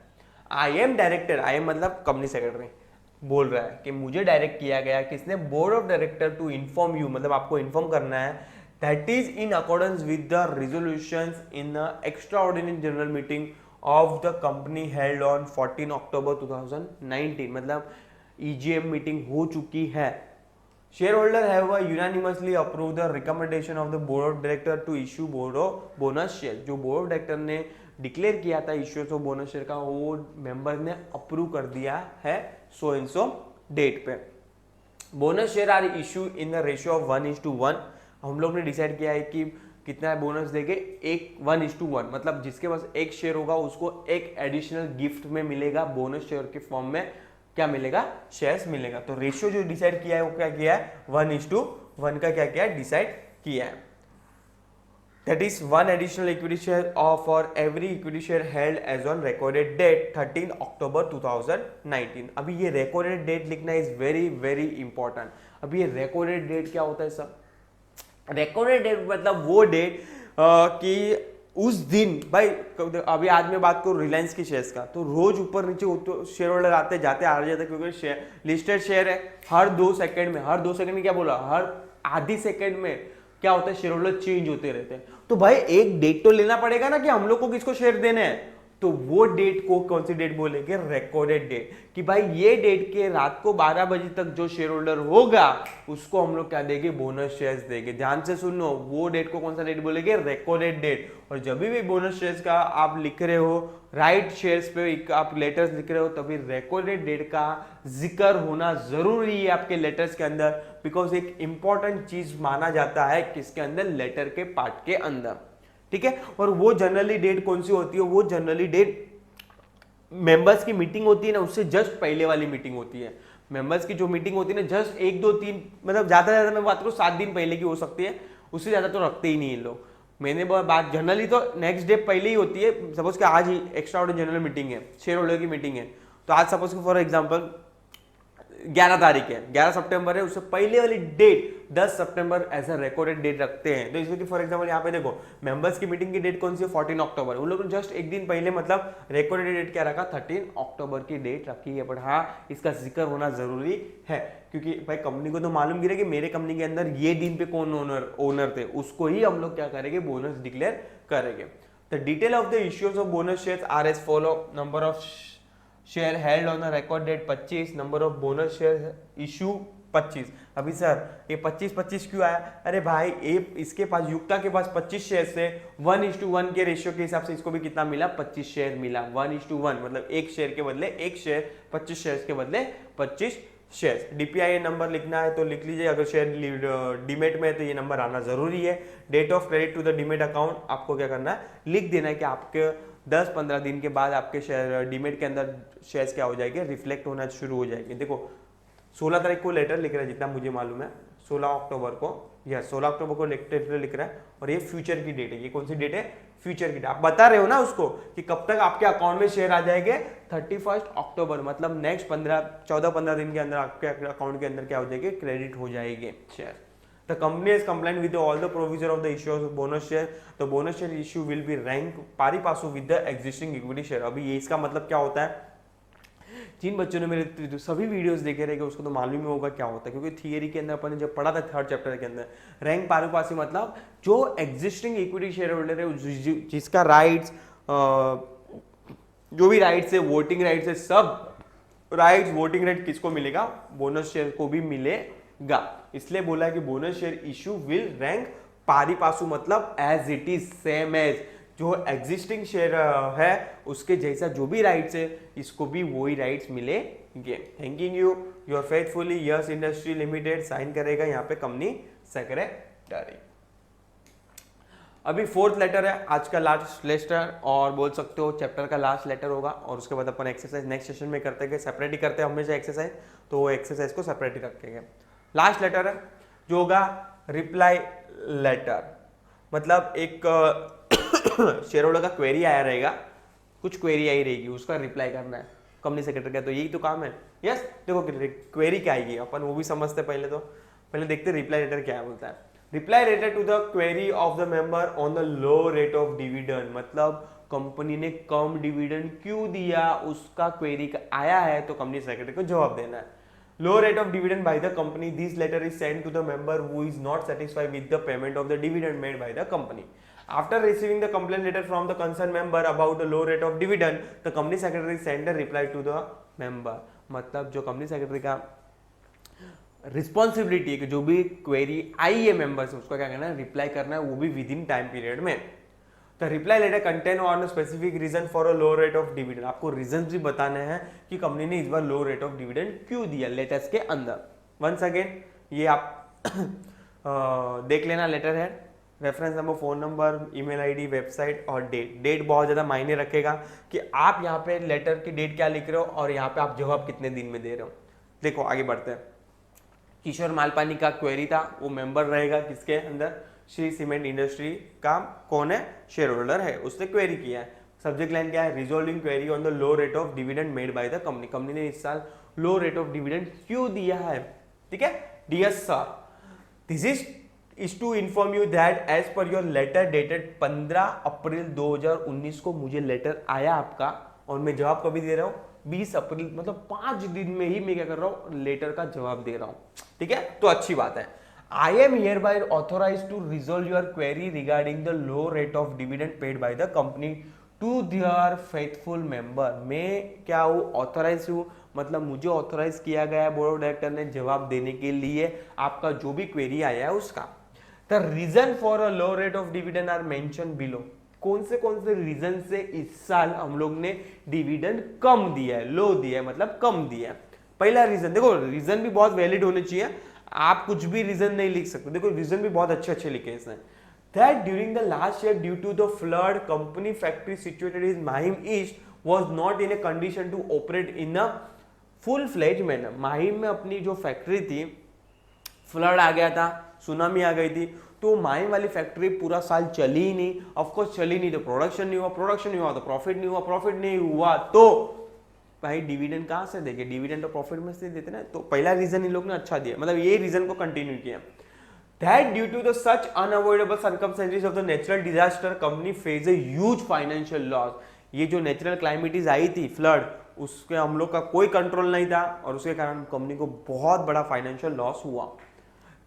I am director, I am मतलब कंपनी सेक्रेटरी बोल रहा है कि मुझे डायरेक्ट किया गया किसने, board of director to inform you, मतलब आपको इन्फॉर्म करना है, that is in accordance with the resolutions in the extraordinary general meeting of the company held on 14 October 2019, मतलब ईजीएम मीटिंग हो चुकी है। Shareholder have unanimously approved the recommendation of the board of director to issue bonus share। जो board of director ने declare किया था issues of bonus share का, वो मेंबर ने अप्रूव कर दिया है सो एंड सो डेट पे। Bonus share are issue in the ratio of 1:1। हम लोग ने डिसाइड किया है कि कितना बोनस देंगे, 1:1, मतलब जिसके पास एक शेयर होगा उसको एक एडिशनल गिफ्ट में मिलेगा, बोनस शेयर के फॉर्म में क्या मिलेगा, शेयर्स मिलेगा। तो रेशियो जो डिसाइड किया है वो क्या किया है, 1:1 का क्या किया है, डिसाइड किया है। That is 1 additional equity share for every equity share held as on recorded date 13 October 2019। अभी ये रिकॉर्डेड डेट लिखना इज वेरी वेरी इंपॉर्टेंट। अभी ये रिकॉर्डेड डेट क्या होता है सर, रिकॉर्डेड डेट मतलब वो डेट कि उस दिन भाई, अभी आज मैं बात करूं रिलायंस की शेयर्स का, तो रोज ऊपर नीचे तो शेयर होल्डर आते जाते आ जाते, क्योंकि शेयर लिस्टेड शेयर है। हर 2 सेकंड में क्या बोला, हर आधी सेकंड में क्या होता है, शेयर होल्डर चेंज होते रहते हैं। तो भाई एक डेट तो लेना पड़ेगा ना कि हम लोग को किसको शेयर देने हैं, तो वो डेट को कौन सी डेट बोलेंगे, रिकॉर्डेड डेट, कि भाई ये डेट के रात को 12 बजे तक जो शेयर होल्डर होगा उसको हम लोग क्या देंगे, बोनस शेयर्स देंगे। ध्यान से सुनो, वो डेट को कौन सा डेट बोलेंगे, रिकॉर्डेड डेट। और जब भी बोनस शेयर्स का आप लिख रहे हो, राइट शेयर्स पे आप लेटर्स लिख रहे हो, तभी रिकॉर्डेड डेट का जिक्र होना जरूरी है आपके लेटर्स के अंदर, बिकॉज एक इंपॉर्टेंट चीज माना जाता है किसके अंदर, लेटर के पार्ट के अंदर। ठीक है, और वो जनरली डेट कौन सी होती है, वो जनरली डेट मेंबर्स की मीटिंग होती है ना, उससे जस्ट पहले वाली मीटिंग होती है। मेंबर्स की जो मीटिंग होती है ना, जस्ट 1 2 3 मतलब ज्यादा मैं बात करूं 7 दिन पहले की हो सकती है, उससे ज्यादा तो रखते ही नहीं है लोग। मैंने बात जनरली तो नेक्स्ट डे पहले ही होती है। सपोज कि आज ही एक्स्ट्रा जनरल मीटिंग है, शेयर होल्डर की मीटिंग है, तो आज सपोज फॉर एग्जाम्पल 11 तारीख है, 11 सितंबर है, उससे पहले वाली डेट 10 सितंबर एज अ रिकॉर्डेड डेट रखते हैं। तो इसमें कि फॉर एग्जांपल यहाँ पे देखो, मेंबर्स की मीटिंग की डेट कौन सी है, 14 अक्टूबर। उन लोगों ने जस्ट एक दिन पहले मतलब रिकॉर्डेड डेट क्या रखा, 13 अक्टूबर की डेट रखी है। बट हाँ, इसका जिक्र होना जरूरी है, क्योंकि भाई कंपनी को तो मालूम गिरे कि मेरे कंपनी के अंदर ये दिन पे कौन ओनर थे, उसको ही हम लोग क्या करेंगे, बोनस डिक्लेयर करेंगे। The detail of the issues of bonus shares are as follow, number of share held on record date 25, number of bonus share issue 25। अभी सर ये 25 क्यों आया, अरे भाई इसके पास, युक्ता के पास 25 शेयर से 1:1 के रेशियो के हिसाब से इसको भी कितना मिला, 25 शेयर मिला। 1:1 मतलब एक शेयर के बदले एक शेयर, 25 शेयर के बदले 25 शेयर। डीपीआई नंबर लिखना है तो लिख लीजिए, अगर शेयर डीमेट में है तो ये नंबर आना जरूरी है। Date of credit to the demat account आपको क्या करना है, लिख देना है कि आपके 10-15 दिन के बाद आपके शेयर डीमेट के अंदर शेयर्स क्या हो जाएंगे, रिफ्लेक्ट होना शुरू हो जाएंगे। देखो 16 तारीख को लेटर लिख रहा है, जितना मुझे मालूम है 16 अक्टूबर को, या 16 अक्टूबर को लेटर लिख रहा है, और ये फ्यूचर की डेट है। ये कौन सी डेट है, फ्यूचर की डेट। आप बता रहे हो ना उसको कि कब तक आपके अकाउंट में शेयर आ जाएंगे, 31 अक्टूबर, मतलब नेक्स्ट 14-15 दिन के अंदर आपके अकाउंट के अंदर क्या हो जाएंगे, क्रेडिट हो जाएंगे share. The company is compliant with all the provision of the issue of bonus share. The bonus share issue will be ranked pari passu with the existing equity share। अभी ये इसका मतलब क्या होता है, जिन बच्चों ने मेरे सभी वीडियोस देखे रहेंगे उसको तो मालूम ही होगा क्या होता है, क्योंकि थियरी के अंदर अपन ने जब पढ़ा था 3rd चैप्टर के अंदर, रैंक पारी पासी मतलब जो एग्जिस्टिंग इक्विटी शेयर होल्डर है, जिसका राइट्स, जो भी राइट्स है, वोटिंग राइट्स है, सब राइट्स वोटिंग राइट किसको मिलेगा, बोनस शेयर को भी मिलेगा। इसलिए बोला है कि bonus share issue will rank pari passu, मतलब as it is, same as जो एग्जिस्टिंग शेयर है उसके जैसा जो भी राइट्स है, इसको भी वही राइट्स मिलेंगे। Thanking you, your faithfully yes industry limited. Sign करेगा यहाँ पे कंपनी सेक्रेटरी। अभी 4th लेटर है, आज का लास्ट लेटर, और बोल सकते हो चैप्टर का लास्ट लेटर होगा, और उसके बाद अपन एक्सरसाइज नेक्स्ट सेशन में करते हैं, सेपरेट ही करते हैं हमेशा एक्सरसाइज, तो वो एक्सरसाइज को सेपरेट ही रखेंगे। लास्ट लेटर है जो होगा रिप्लाई लेटर, मतलब एक शेयर होल्डर का क्वेरी आया रहेगा, कुछ क्वेरी आई रहेगी, उसका रिप्लाई करना है कंपनी सेक्रेटरी का, तो यही तो काम है। यस, देखो क्वेरी क्या आएगी अपन वो भी समझते पहले, तो पहले देखते रिप्लाई लेटर क्या बोलता है। Reply letter to the query of the member on the low rate of dividend, मतलब कंपनी ने कम डिविडेंड क्यों दिया, उसका क्वेरी आया है तो कंपनी सेक्रेटरी को जवाब देना है। Low rate of dividend by the company. This letter is sent to the member who is not satisfied with the payment of the dividend made by the company. After receiving the complaint letter from the concerned member about the low rate of dividend, the company secretary send a reply to the member. मतलब जो company secretary का responsibility है कि जो भी query आई है member से उसका क्या करना है, रिप्लाई करना है, वो भी विद इन टाइम पीरियड में। The reply letter contain on a specific reason for a low rate of dividend. आपको रीजन भी बताने हैं कि कंपनी ने इस बार लो रेट ऑफ डिविडेंड क्यों दिया लेटर्स के अंदर। वंस अगेन ये आप देख लेना, लेटर है, reference number, phone number, email ID, website और डेट। डेट बहुत ज़्यादा मायने रखेगा कि आप यहाँ पे लेटर की डेट क्या लिख रहे हो और यहाँ पे आप जवाब कितने दिन में दे रहे हो। देखो आगे बढ़ते हैं। किशोर मालपानी का क्वेरी था, वो मेंबर रहेगा किसके अंदर, श्री सीमेंट इंडस्ट्री का कौन है, शेयर होल्डर है, उसने क्वेरी किया है। सब्जेक्ट लाइन क्या है, resolving query on the low rate of dividend made by the company. Company ने इस साल लो रेट ऑफ डिविडेंड क्यों दिया है, ठीक है। Dear sir, this is to inform you that as per your letter dated 15 April 2019 को मुझे लेटर आया आपका, और मैं जवाब कभी दे रहा हूँ 20 अप्रैल, मतलब 5 दिन में ही मैं क्या कर रहा हूँ, लेटर का जवाब दे रहा हूँ, ठीक है। तो अच्छी बात है। I am hereby authorized to resolve your query regarding the low rate of dividend paid by the company to their faithful member. मैं क्या हूँ, ऑथोराइज हूँ, मतलब मुझे ऑथोराइज किया गया है बोर्ड ऑफ डायरेक्टर ने जवाब देने के लिए आपका जो भी क्वेरी आया है उसका। The reason for a low rate of dividend are mentioned below. कौन से रीजन से इस साल हम लोग ने डिविडेंड कम दिया है, लो दिया है, मतलब कम दिया है। पहला रीजन देखो, रीजन भी बहुत वैलिड होने चाहिए, आप कुछ भी रीजन नहीं लिख सकते। देखो रीजन भी बहुत अच्छे लिखे इसने। That during the last year due to the flood, company factory situated in Mahim East was not in a condition to operate in a full-fledged manner. Mahim में अपनी जो फैक्ट्री थी, फ्लड आ गया था, सुनामी आ गई थी, तो माहिम वाली फैक्ट्री पूरा साल चली ही नहीं। ऑफकोर्स चली नहीं तो प्रोडक्शन नहीं हुआ तो प्रॉफिट नहीं हुआ तो भाई डिविडेंड कहां से देंगे, डिविडेंड तो प्रॉफिट में से देते ना। तो पहला रीजन इन लोग ने अच्छा दिया, मतलब ये रीजन को कंटिन्यू किया। That due to the such unavoidable circumstances of the natural disaster, company face a huge financial loss. ये जो नेचुरल क्लाइमेटीज आई थी फ्लड, उसके हम लोग का कोई कंट्रोल नहीं था और उसके कारण कंपनी को बहुत बड़ा फाइनेंशियल लॉस हुआ।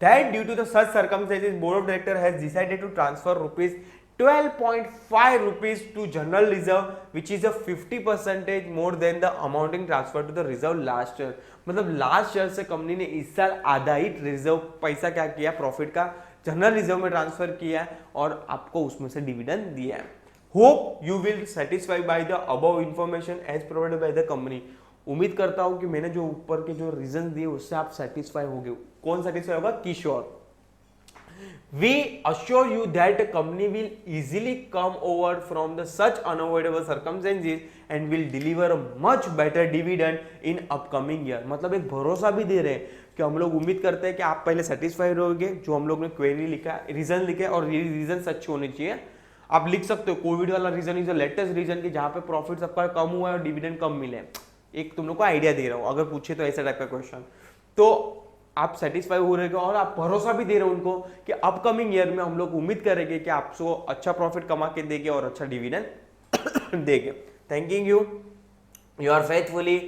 That due to the such circumstances, board of director has decided to transfer rupees 12.5 rupees to general reserve, which is a 50% more than the amounting transferred to the reserve last year. मतलब last year से company ने इस साल आधा ही reserve पैसा क्या किया, profit का जनरल रिजर्व में ट्रांसफर किया है और आपको उसमें से डिविडेंड दिया है। Hope you will satisfy by the above information as provided by the company. उम्मीद करता हूं कि मैंने जो ऊपर के जो रीजन दिए उससे आप सेटिस्फाई होगे। कौन सेटिस्फाई होगा, किशोर। We assure you that the company will easily come over from the such unavoidable circumstances and will deliver a much better dividend in upcoming year. मतलब एक भरोसा भी दे रहे हैं कि हम लोग उम्मीद करते हैं कि आप पहले सेटिस्फाइड रहोगे, जो हम लोग ने क्वेरी लिखा, रीजन लिखे और ये रीजन सच होने चाहिए। आप लिख सकते हो कोविड वाला reason is the latest reason कि जहां पे प्रॉफिट सबका कम हुआ है और डिविडेंड कम मिले। एक तुम लोग को आइडिया दे रहा हूं, अगर पूछे तो ऐसा टाइप का क्वेश्चन, तो आप सेटिस्फाई हो रहे हो और आप भरोसा भी दे रहे हो उनको कि अपकमिंग ईयर में हम लोग उम्मीद करेंगे कि आपको अच्छा प्रॉफिट कमा के देंगे और अच्छा डिविडेंड देंगे। Thanking you, you are faithfully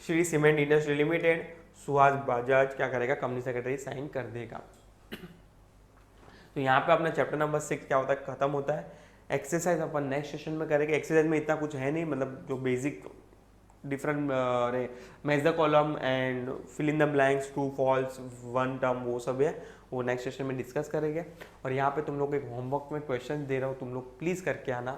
Shri cement industry limited. Suhas Bajaj क्या करेगा, कंपनी सेक्रेटरी साइन कर देगा। तो यहाँ पे अपना चैप्टर नंबर 6 क्या होता है, खत्म होता है। एक्सरसाइज अपन नेक्स्ट सेशन में करेंगे। एक्सरसाइज में इतना कुछ है नहीं, मतलब जो basic different match the column and fill in the blanks, true false, one term, वो सब है, वो नेक्स्ट सेशन में डिस्कस करेंगे। और यहाँ पे तुम लोग को एक होमवर्क में क्वेश्चन दे रहा हूँ, तुम लोग प्लीज करके आना।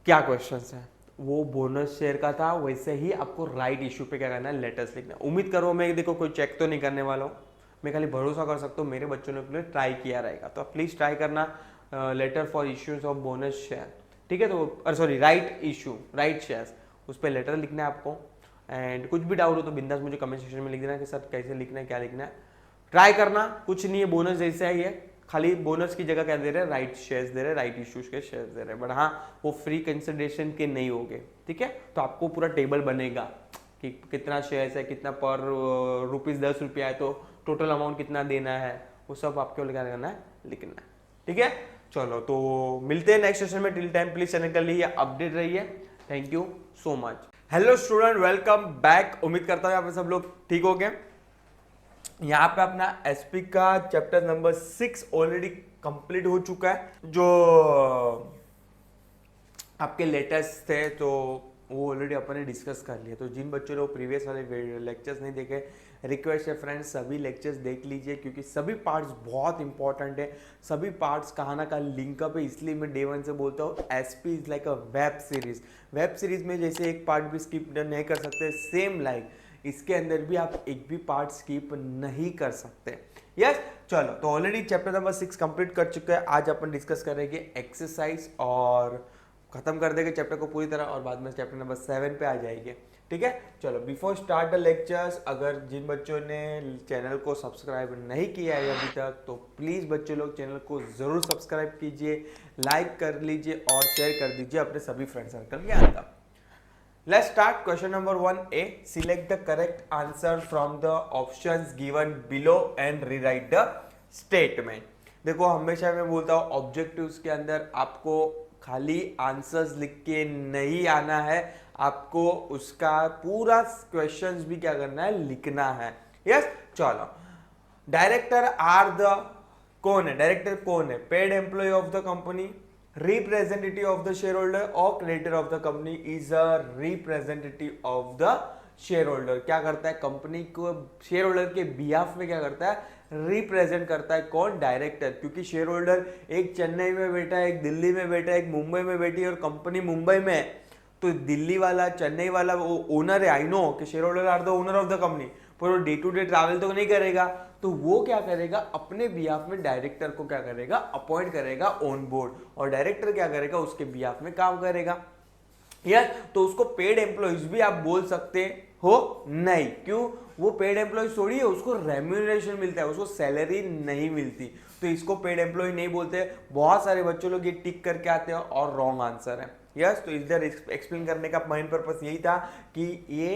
क्या क्वेश्चन है, वो बोनस शेयर का था, वैसे ही आपको राइट इशू पे क्या करना है, लेटर्स लिखना। उम्मीद करो मैं देखो कोई चेक तो नहीं करने वाला हूँ, मैं खाली भरोसा कर सकता हूँ मेरे बच्चों ने ट्राई किया रहेगा। तो प्लीज ट्राई करना letter for issues of bonus share, ठीक है। तो sorry right issue, right shares, उस पर लेटर लिखना है आपको। एंड कुछ भी डाउट हो तो बिंदास मुझे कमेंट सेक्शन में लिख देना कि सर कैसे लिखना है, क्या लिखना है। ट्राई करना, कुछ नहीं है, बोनस जैसा ही है, खाली बोनस की जगह क्या दे रहे हैं, राइट शेयर्स दे रहे हैं, राइट इश्यूज के शेयर्स दे रहे हैं, बट हाँ वो फ्री कंसिडरेशन के नहीं होंगे, ठीक है। तो आपको पूरा टेबल बनेगा कि कितना शेयर्स है, कितना पर ₹10 है, तो टोटल अमाउंट कितना देना है, वो सब आपको क्या करना है, लिखना है, ठीक है। चलो तो मिलते हैं नेक्स्ट सेशन में, टिल टाइम प्लीज चैनल कर लीजिए, अपडेट रहिए, thank you so much. Hello student, welcome back. उम्मीद करता हूँ आप सब लोग ठीक हो गए। यहाँ पे अपना एसपी का चैप्टर नंबर 6 ऑलरेडी कंप्लीट हो चुका है। जो आपके लेटेस्ट थे तो वो ऑलरेडी अपन ने डिस्कस कर लिया। तो जिन बच्चों ने प्रीवियस वाले लेक्चर्स नहीं देखे, रिक्वेस्ट है फ्रेंड्स सभी लेक्चर्स देख लीजिए, क्योंकि सभी पार्ट्स बहुत इंपॉर्टेंट है। सभी पार्ट्स कहाँ ना कहाँ लिंकअप है, इसलिए मैं डे 1 से बोलता हूँ SP is like a web series. Web series में जैसे एक पार्ट भी स्किप नहीं कर सकते, सेम लाइक इसके अंदर भी आप एक भी पार्ट स्किप नहीं कर सकते। यस चलो, तो ऑलरेडी चैप्टर नंबर 6 कंप्लीट कर चुके हैं। आज अपन डिस्कस करेंगे एक्सरसाइज और खत्म कर देंगे चैप्टर को पूरी तरह, और बाद में चैप्टर नंबर 7 पे आ जाएंगे, ठीक है। चलो बिफोर स्टार्ट द लेक्चर्स, अगर जिन बच्चों ने चैनल को सब्सक्राइब नहीं किया है अभी तक, तो प्लीज़ बच्चों लोग चैनल को ज़रूर सब्सक्राइब कीजिए, लाइक कर लीजिए और शेयर कर दीजिए अपने सभी फ्रेंड सर्कल के अंदर। Let's start question number 1A. Select the correct answer from the options given below and rewrite the statement. देखो हमेशा मैं बोलता हूँ ऑब्जेक्टिव्स के अंदर आपको खाली आंसर्स लिख के नहीं आना है, आपको उसका पूरा क्वेश्चंस भी क्या करना है, लिखना है। यस चलो, डायरेक्टर आर द कौन है, डायरेक्टर कौन है, paid employ of the company, representative of the shareholder और creditor of the company is a representative of the shareholder। क्या करता है, कंपनी को शेयर होल्डर के बिहाफ में क्या करता है, रिप्रेजेंट करता है। कौन, डायरेक्टर, क्योंकि शेयर होल्डर एक चेन्नई में बैठा है, एक दिल्ली में बैठा है, एक मुंबई में बैठी है और कंपनी मुंबई में है। तो दिल्ली वाला चेन्नई वाला वो ओनर है, आई नो कि share holder are the owner of the company, पर वो डे टू डे ट्रैवल तो नहीं करेगा। तो वो क्या करेगा, अपने बिहाफ में डायरेक्टर को क्या करेगा, अपॉइंट करेगा ऑन बोर्ड, और डायरेक्टर क्या करेगा, उसके बिहाफ में काम करेगा। यस तो उसको पेड एम्प्लॉइज भी आप बोल सकते हो नहीं, क्यों, वो पेड एम्प्लॉय थोड़ी है, उसको रेम्यूनरेशन मिलता है, उसको सैलरी नहीं मिलती, तो इसको पेड एम्प्लॉय नहीं बोलते। बहुत सारे बच्चों लोग ये टिक करके आते हैं और रॉन्ग आंसर है। यस तो इधर एक्सप्लेन करने का मेन पर्पस यही था कि ये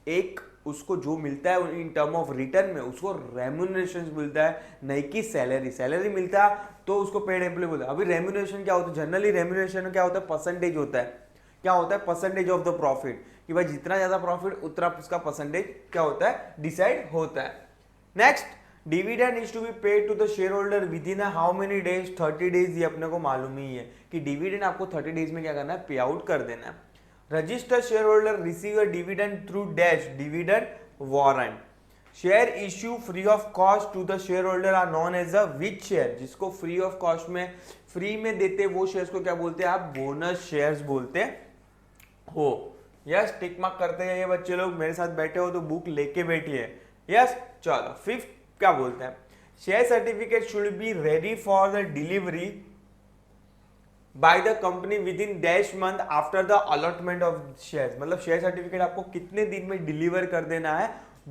एक उसको जो मिलता है इन टर्म ऑफ रिटर्न में उसको रेम्यूनरेशन मिलता है, नहीं कि सैलरी। सैलरी मिलता है तो उसको पेड एम्प्लॉय बोलता है। अभी रेम्यूनरेशन क्या होता है, जनरली रेम्यूनरेशन क्या होता है, परसेंटेज होता है। क्या होता है, परसेंटेज ऑफ द प्रॉफिट, कि भाई जितना ज्यादा प्रॉफिट उतना उसका परसेंटेज क्या होता है, डिसाइड होता है। Next, dividend is to be paid to the share holder within how many days, 30 days. ये अपने को मालूम ही है कि डिविडेंड आपको 30 डेज में क्या करना है, पे आउट कर देना है। Registered share holder receive a dividend through dash dividend warrant. Share issue free of cost to the share holder are known as a which share, जिसको फ्री ऑफ कॉस्ट में फ्री में देते वो शेयर्स को क्या बोलते हैं, आप बोनस शेयर्स बोलते हो। यस टिक मार्क करते हैं ये बच्चे लोग, मेरे साथ बैठे हो तो बुक लेके बैठिए। यस चलो, फिफ्थ क्या बोलते हैं, share certificate should be ready for the delivery bye the company with in dash month after the allotment of shares. मतलब शेयर सर्टिफिकेट आपको कितने दिन में डिलीवर कर देना है,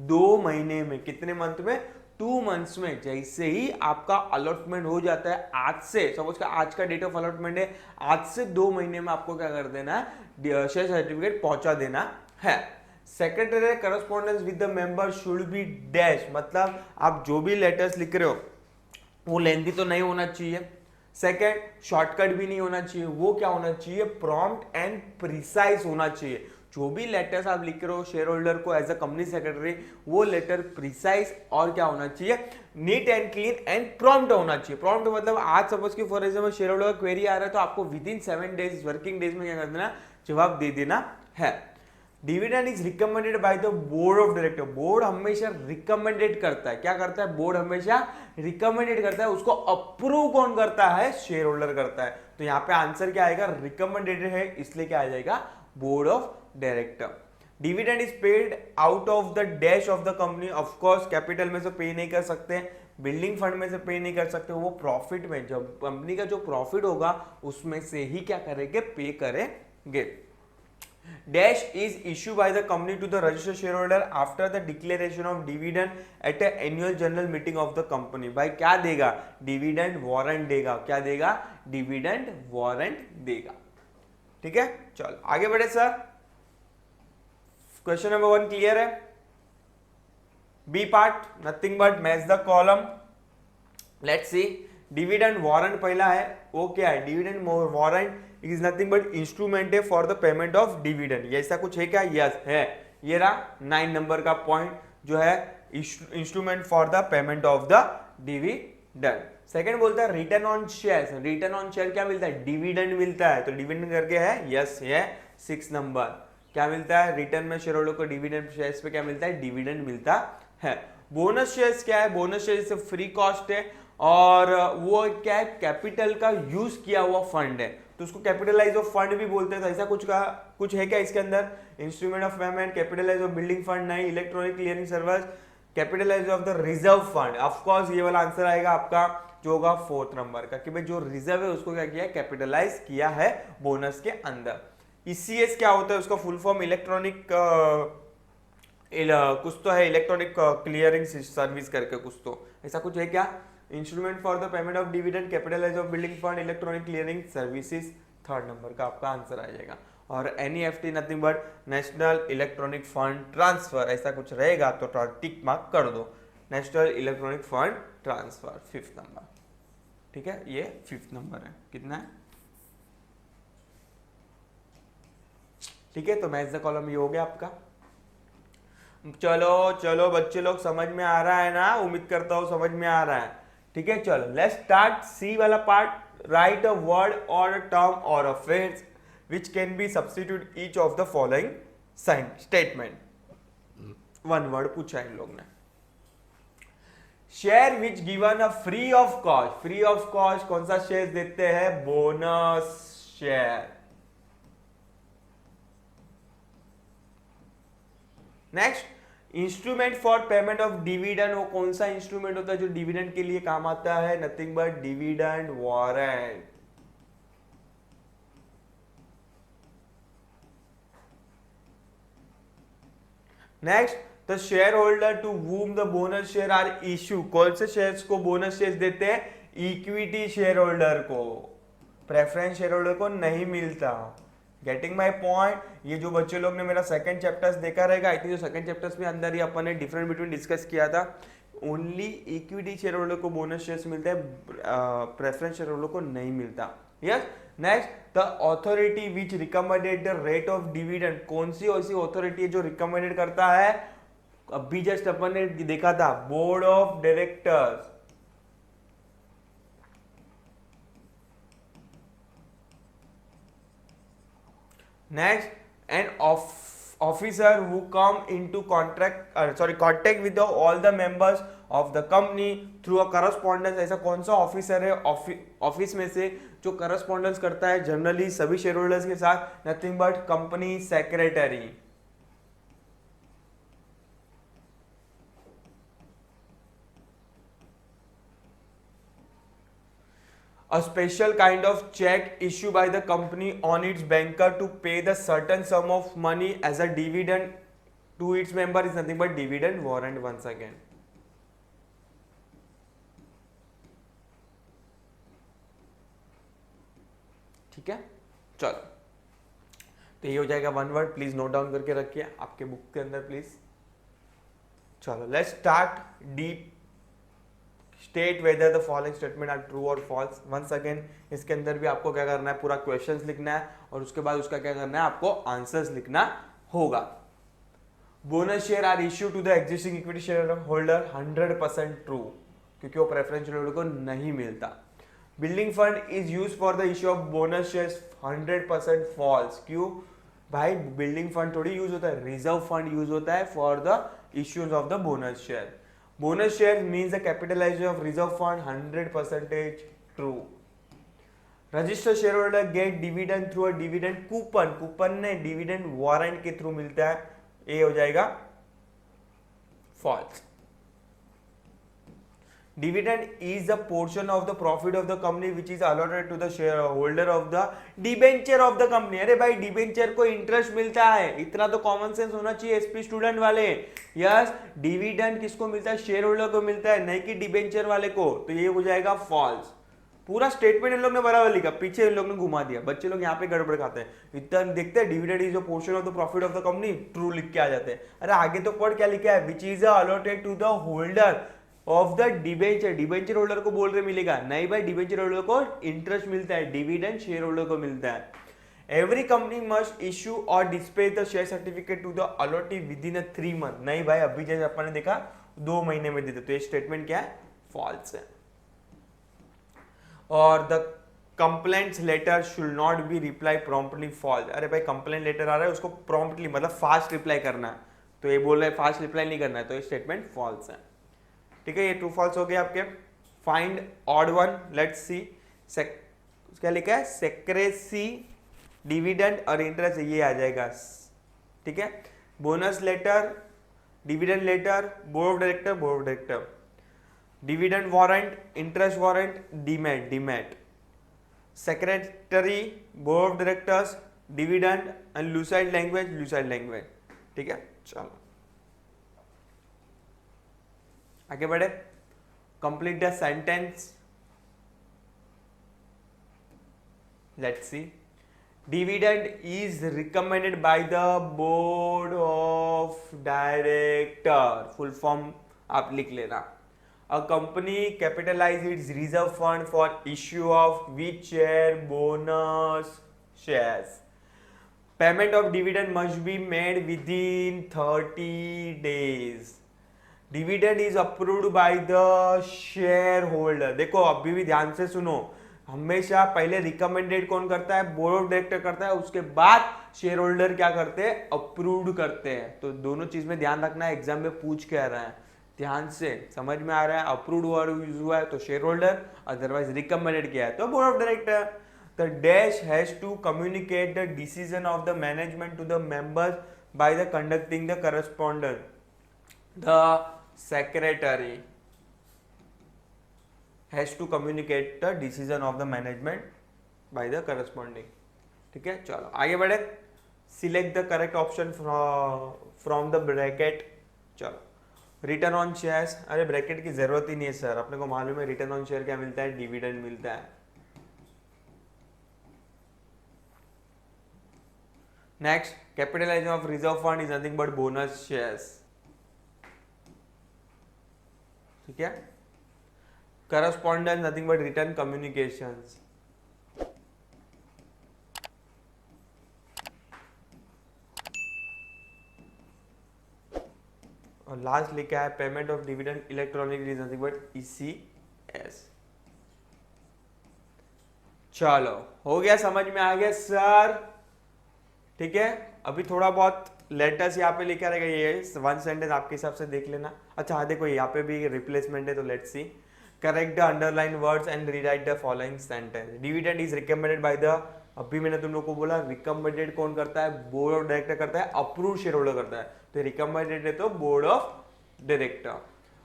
2 महीने में। कितने मंथ में, 2 मंथ्स में। जैसे ही आपका अलॉटमेंट हो जाता है, आज से सपोज का आज का डेट ऑफ अलॉटमेंट है, आज से 2 महीने में आपको क्या कर देना है, शेयर सर्टिफिकेट पहुंचा देना है। Secretary correspondence with the member should be dash, मतलब आप जो भी लेटर्स लिख रहे हो वो लेंथी तो नहीं होना चाहिए। सेकेंड, शॉर्टकट भी नहीं होना चाहिए, वो क्या होना चाहिए, प्रॉम्प्ट एंड प्रिसाइज होना चाहिए। जो भी लेटर्स आप लिख रहे हो शेयर होल्डर को एज अ कंपनी सेक्रेटरी, वो लेटर प्रिसाइज और क्या होना चाहिए, neat and clean and prompt होना चाहिए। प्रॉम्प्ट मतलब आज सपोज कि फॉर एग्जाम्पल शेयर होल्डर का क्वेरी आ रहा है तो आपको with in 7 days working days में क्या कर देना, जवाब दे देना है। Dividend is recommended by the board of director. Board हमेशा रिकमेंडेड करता है, क्या करता है, बोर्ड हमेशा रिकमेंडेड करता है। उसको अप्रूव कौन करता है, शेयर होल्डर करता है। तो यहाँ पे आंसर क्या आएगा, रिकमेंडेड है, इसलिए क्या आ जाएगा, board of director. Dividend is paid out of the dash of the company. Of course capital में से पे नहीं कर सकते, बिल्डिंग फंड में से पे नहीं कर सकते, वो प्रॉफिट में, जब कंपनी का जो प्रॉफिट होगा उसमें से ही क्या करेंगे, पे करेंगे। Dash is issued by the company to the registered shareholder after the declaration of dividend at a annual general meeting of the company. भाई क्या देगा? डिविडेंड वारंट देगा. क्या देगा? डिविडेंड वारंट देगा. ठीक है, चलो आगे बढ़े सर. क्वेश्चन नंबर 1 क्लियर है. B part nothing but match the column. Let's see. Dividend warrant पहला है, वो क्या है? Dividend warrant is nothing but instrument है for the payment of dividend. ये ऐसा कुछ है क्या? यस है. ये रहा 9 नंबर का पॉइंट जो है instrument for the payment of the dividend. Second बोलता है return on shares. Return on share क्या मिलता है? डिविडेंड मिलता है. तो डिविडेंड करके है, यस है 6 नंबर. क्या मिलता है? रिटर्न में शेयर होल्डर को डिविडेंड शेयर्स पे क्या मिलता है? डिविडेंड मिलता है. बोनस शेयर्स क्या है? बोनस शेयर्स फ्री कॉस्ट है और वो क्या है? कैपिटल का यूज किया हुआ फंड है, तो उसको कैपिटलाइज ऑफ फंड भी बोलते हैं. तो ऐसा कुछ है क्या इसके अंदर? Instrument of payment, capitalize of building fund नहीं, electronic clearing service, capitalize of the reserve fund. Of course ये वाला आंसर आएगा आपका जो होगा 4th नंबर का, कि भाई जो रिजर्व है उसको क्या किया है? कैपिटलाइज किया है बोनस के अंदर. ईसीएस क्या होता है? उसका फुल फॉर्म इलेक्ट्रॉनिक कुछ तो है, इलेक्ट्रॉनिक क्लियरिंग सर्विस करके कुछ तो ऐसा कुछ है क्या? Instrument for the payment of dividend, capitalize of building fund, electronic clearing services. 3rd number का आपका आंसर आ जाएगा. और NEFT nothing but national electronic fund transfer, ऐसा कुछ रहेगा तो टिक मार्क कर दो. National electronic fund transfer 5th number. ठीक है, ये 5th नंबर है. कितना है? ठीक है, तो मैच द कॉलम ये हो गया आपका. चलो चलो बच्चे लोग, समझ में आ रहा है ना? उम्मीद करता हूं समझ में आ रहा है. ठीक है, चलो लेट्स स्टार्ट. सी वाला पार्ट. राइट अ वर्ड और अ टर्म और a phrase which can be substitute each of the following statement. 1 word पूछा इन लोग ने. Share which given a free of cost. Free of cost कौन सा शेयर देते हैं? Bonus share. Next, instrument for payment of dividend. वो कौन सा इंस्ट्रूमेंट होता है जो डिविडेंड के लिए काम आता है? Nothing but dividend warrant. Next, the share holder to whom the bonus share are issue. कौन से शेयर्स को बोनस शेयर देते हैं? इक्विटी शेयर होल्डर को. प्रेफरेंस शेयर होल्डर को नहीं मिलता. Getting my point. ये जो बच्चे लोग ने मेरा सेकंड चैप्टर्स देखा रहेगा, आई थिंक जो सेकंड चैप्टर्स में अंदर ही अपन ने डिफरेंट बिटवीन डिस्कस किया था. ओनली इक्विटी शेयर होल्डर को बोनस शेयर्स मिलता है, प्रेफरेंस शेयर होल्डर को नहीं मिलता. Yes. Next, the authority which recommended the rate of dividend. कौन सी ऐसी अथॉरिटी है जो रिकमेंडेड करता है? अभी जस्ट अपन ने देखा था, board of directors. Next, an officer who come into contact with all the members of the company through a correspondence. ऐसा कौन सा ऑफिसर है ऑफिस में से जो करस्पॉन्डेंस करता है जनरली सभी शेयर होल्डर्स के साथ? Nothing but company secretary. A special kind of check issued by the company on its banker to pay the certain sum of money as a dividend to its member is nothing but dividend warrant once again. ठीक है, चलो तो ये हो जाएगा 1 word. Please note down करके रखिए आपके बुक के अंदर प्लीज. चलो let's start. Deep state whether the following statement are true और फॉल्स. वंस अगेन इसके अंदर भी आपको क्या करना है? पूरा क्वेश्चंस लिखना है और उसके बाद उसका क्या करना है? आपको आंसर्स लिखना होगा. Bonus share are issue to the existing equity share holder. 100% true, क्योंकि वो प्रेफरेंस शेयर होल्डर को नहीं मिलता. Building fund is use for the issue of bonus shares. 100% false. क्यों भाई? बिल्डिंग फंड थोड़ी यूज होता है, रिजर्व फंड यूज होता है for the issues of the bonus share. Bonus share means the capitalization of reserve fund. 100% true. Registered shareholder get dividend through a dividend coupon. Coupon ने dividend warrant के through मिलता है. ये हो जाएगा false. Dividend is the portion of the profit of the company which is allotted to the share holder of the debenture of the company. अरे भाई debenture को इंटरेस्ट मिलता है, इतना तो कॉमन सेंस होना चाहिए एसपी स्टूडेंट वाले। यस, डिविडेंड किसको मिलता है? शेयर होल्डर को मिलता है, नहीं कि डिबेंचर वाले को। तो ये हो जाएगा फॉल्स। पूरा स्टेटमेंट इन लोग ने बराबर लिखा, पीछे इन लोग ने घुमा दिया। बच्चे लोग यहाँ पे गड़बड़ खाते हैं, इतना देखते हैं dividend is a portion of the profit of the company, true लिख के आ जाते हैं। अरे आगे तो पढ़ क्या लिखा है, which is allotted to the holder of the debenture. Debenture holder को बोल रहे मिलेगा, नहीं भाई डिबेंचर होल्डर को इंटरेस्ट मिलता है, डिविडेंड शेयर होल्डर को मिलता है। एवरी कंपनी मस्ट इश्यू और display the share certificate to the allottee within 3 month. नहीं भाई, अभी जैसे अपन ने देखा 2 महीने में देते, तो ये स्टेटमेंट क्या है? फॉल्स है। और the complaints letter should not be reply promptly, false. अरे भाई कंप्लेंट लेटर आ रहा है, उसको प्रॉम्प्टली मतलब फास्ट रिप्लाई करना है, तो ये बोल रहा है फास्ट रिप्लाई नहीं करना है, तो ये स्टेटमेंट फॉल्स है। ठीक है, ये ट्रू फॉल्स हो गया आपके। Find odd one, let's see. क्या लिखा है? सेक्रेसी, डिविडेंड और इंटरेस्ट, ये आ जाएगा। ठीक है, bonus letter, dividend letter, board of director, board of director, dividend warrant, interest warrant, demat, demat, secretary, board of directors, dividend and lucid language, lucid language. ठीक है, चलो आगे बढ़े। Complete the sentence, let's see. Dividend is recommended by the board of director, full form आप लिख लेना। A company capitalize its reserve fund for issue of which share bonus shares. Payment of dividend must be made within 30 days. Dividend is approved by the shareholder. देखो अभी भी ध्यान से सुनो, हमेशा पहले रिकमेंडेड कौन करता है? बोर्ड ऑफ डायरेक्टर करता है, उसके बाद शेयर होल्डर क्या करते हैं? अप्रूव्ड करते हैं। तो दोनों चीज में ध्यान रखना है, एग्जाम में पूछ के आ रहा है, ध्यान से समझ में आ रहा है। अप्रूव्ड यूज हुआ है तो शेयर होल्डर, अदरवाइज रिकमेंडेड किया है तो board of director. The dash has to communicate the decision of the management to the members by the conducting the correspondence. The secretary has to communicate the decision of the management by the corresponding. ठीक है, चलो आगे बढ़े। Select the correct option from the bracket. चलो, return on shares, अरे bracket की जरूरत ही नहीं है सर, अपने को मालूम है रिटर्न ऑन शेयर क्या मिलता है? डिविडेंड मिलता है। Next, capitalization of reserve fund is nothing but bonus shares. ठीक है, correspondence nothing but return communications. और लास्ट लिखा है payment of dividend electronic is nothing but ECS. चलो हो गया, समझ में आ गया सर? ठीक है, अभी थोड़ा बहुत लेटर्स यहाँ पे लिखा रहेगा, ये 1 सेंटेंस आपके हिसाब से देख लेना। अच्छा हाँ देखो, यहाँ पे भी रिप्लेसमेंट है, तो let's see. Correct the underline words and rewrite the following sentence. Dividend is recommended by the, अभी मैंने तुम लोग को बोला रिकमेंडेड कौन करता है? बोर्ड ऑफ डायरेक्टर करता है, अप्रूव शेयर होल्डर करता है, तो रिकमेंडेड है तो board of director.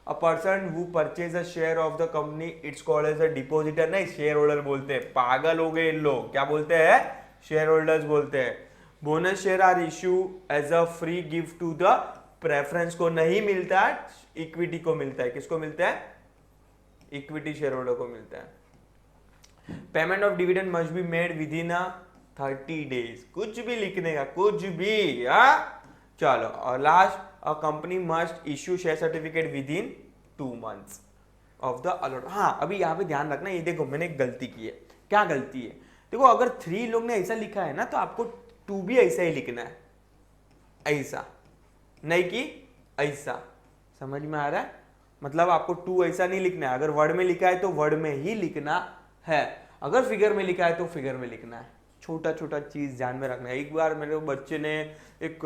A person who purchase a share of the company it's called as a depositor, नहीं शेयर होल्डर बोलते हैं। पागल हो गए इन लोग, क्या बोलते हैं? शेयर होल्डर्स बोलते हैं। Bonus share are issue as a free gift to the preference को नहीं मिलता, इक्विटी को मिलता है। किसको मिलता है? इक्विटी शेयर होल्डर को मिलता है। Payment of dividend must be made within 30 days. कुछ भी लिखने का, कुछ भी। चलो, और last, a company must issue share certificate within 2 months of the allot. हाँ अभी यहाँ पे ध्यान रखना, ये देखो मैंने एक गलती की है। क्या गलती है? देखो अगर 3 लोग ने ऐसा लिखा है ना, तो आपको 2 भी ऐसा ही लिखना है, ऐसा नहीं कि ऐसा। समझ में आ रहा है? मतलब आपको 2 ऐसा नहीं लिखना है। अगर वर्ड में लिखा है तो वर्ड में ही लिखना है, अगर फिगर में लिखा है तो फिगर में लिखना है। छोटा छोटा चीज ध्यान में रखना है। एक बार मेरे बच्चे ने एक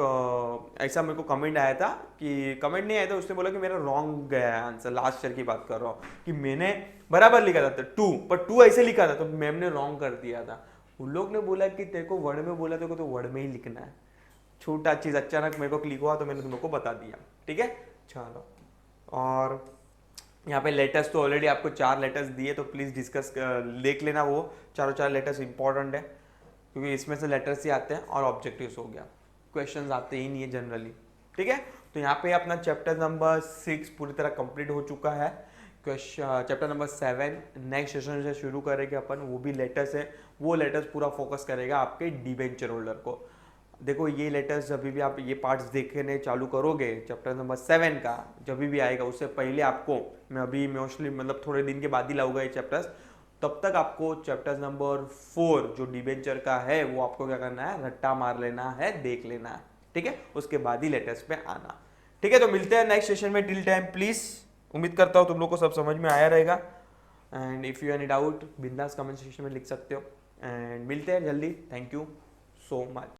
ऐसा मेरे को कमेंट आया था, कि कमेंट नहीं आया था, उसने बोला कि मेरा रॉन्ग गया है आंसर। लास्ट ईयर की बात कर रहा हूँ कि मैंने बराबर लिखा था 2, पर 2 ऐसे लिखा था, तो मैम ने रॉन्ग कर दिया था। उन लोग ने बोला कि तेरे को वर्ड में बोला, तेरे को तो वर्ड में ही लिखना है। छोटा चीज अचानक मेरे को क्लिक हुआ तो मैंने तुम लोग को बता दिया। ठीक है, चलो। और यहाँ पे लेटर्स तो ऑलरेडी आपको 4 लेटर्स दिए, तो प्लीज़ डिस्कस देख लेना, वो चारों 4 लेटर्स इंपॉर्टेंट है क्योंकि इसमें से लेटर्स ही आते हैं और ऑब्जेक्टिव्स हो गया, क्वेश्चंस आते ही नहीं है जनरली। ठीक है, तो यहाँ पे अपना चैप्टर नंबर 6 पूरी तरह कंप्लीट हो चुका है। चैप्टर नंबर 7 नेक्स्ट सेशन से शुरू करेंगे अपन, वो भी लेटर्स है। वो लेटर्स पूरा फोकस करेगा आपके डिबेंचर होल्डर को। देखो ये लेटर्स जब भी आप ये पार्ट्स देखने चालू करोगे चैप्टर नंबर 7 का, जब भी आएगा उससे पहले आपको, मैं अभी मोस्टली मतलब थोड़े दिन के बाद ही लाऊंगा ये चैप्टर्स, तब तक आपको चैप्टर नंबर 4 जो डिबेंचर का है वो आपको क्या करना है, रट्टा मार लेना है, देख लेना है। ठीक है, उसके बाद ही लेटर्स पे आना। ठीक है, तो मिलते हैं नेक्स्ट सेशन में। टिल टाइम प्लीज, उम्मीद करता हूँ तुम लोग को सब समझ में आया रहेगा। And if you any doubt बिंदास कमेंट सेक्शन में लिख सकते हो। एंड मिलते हैं जल्दी। Thank you so much.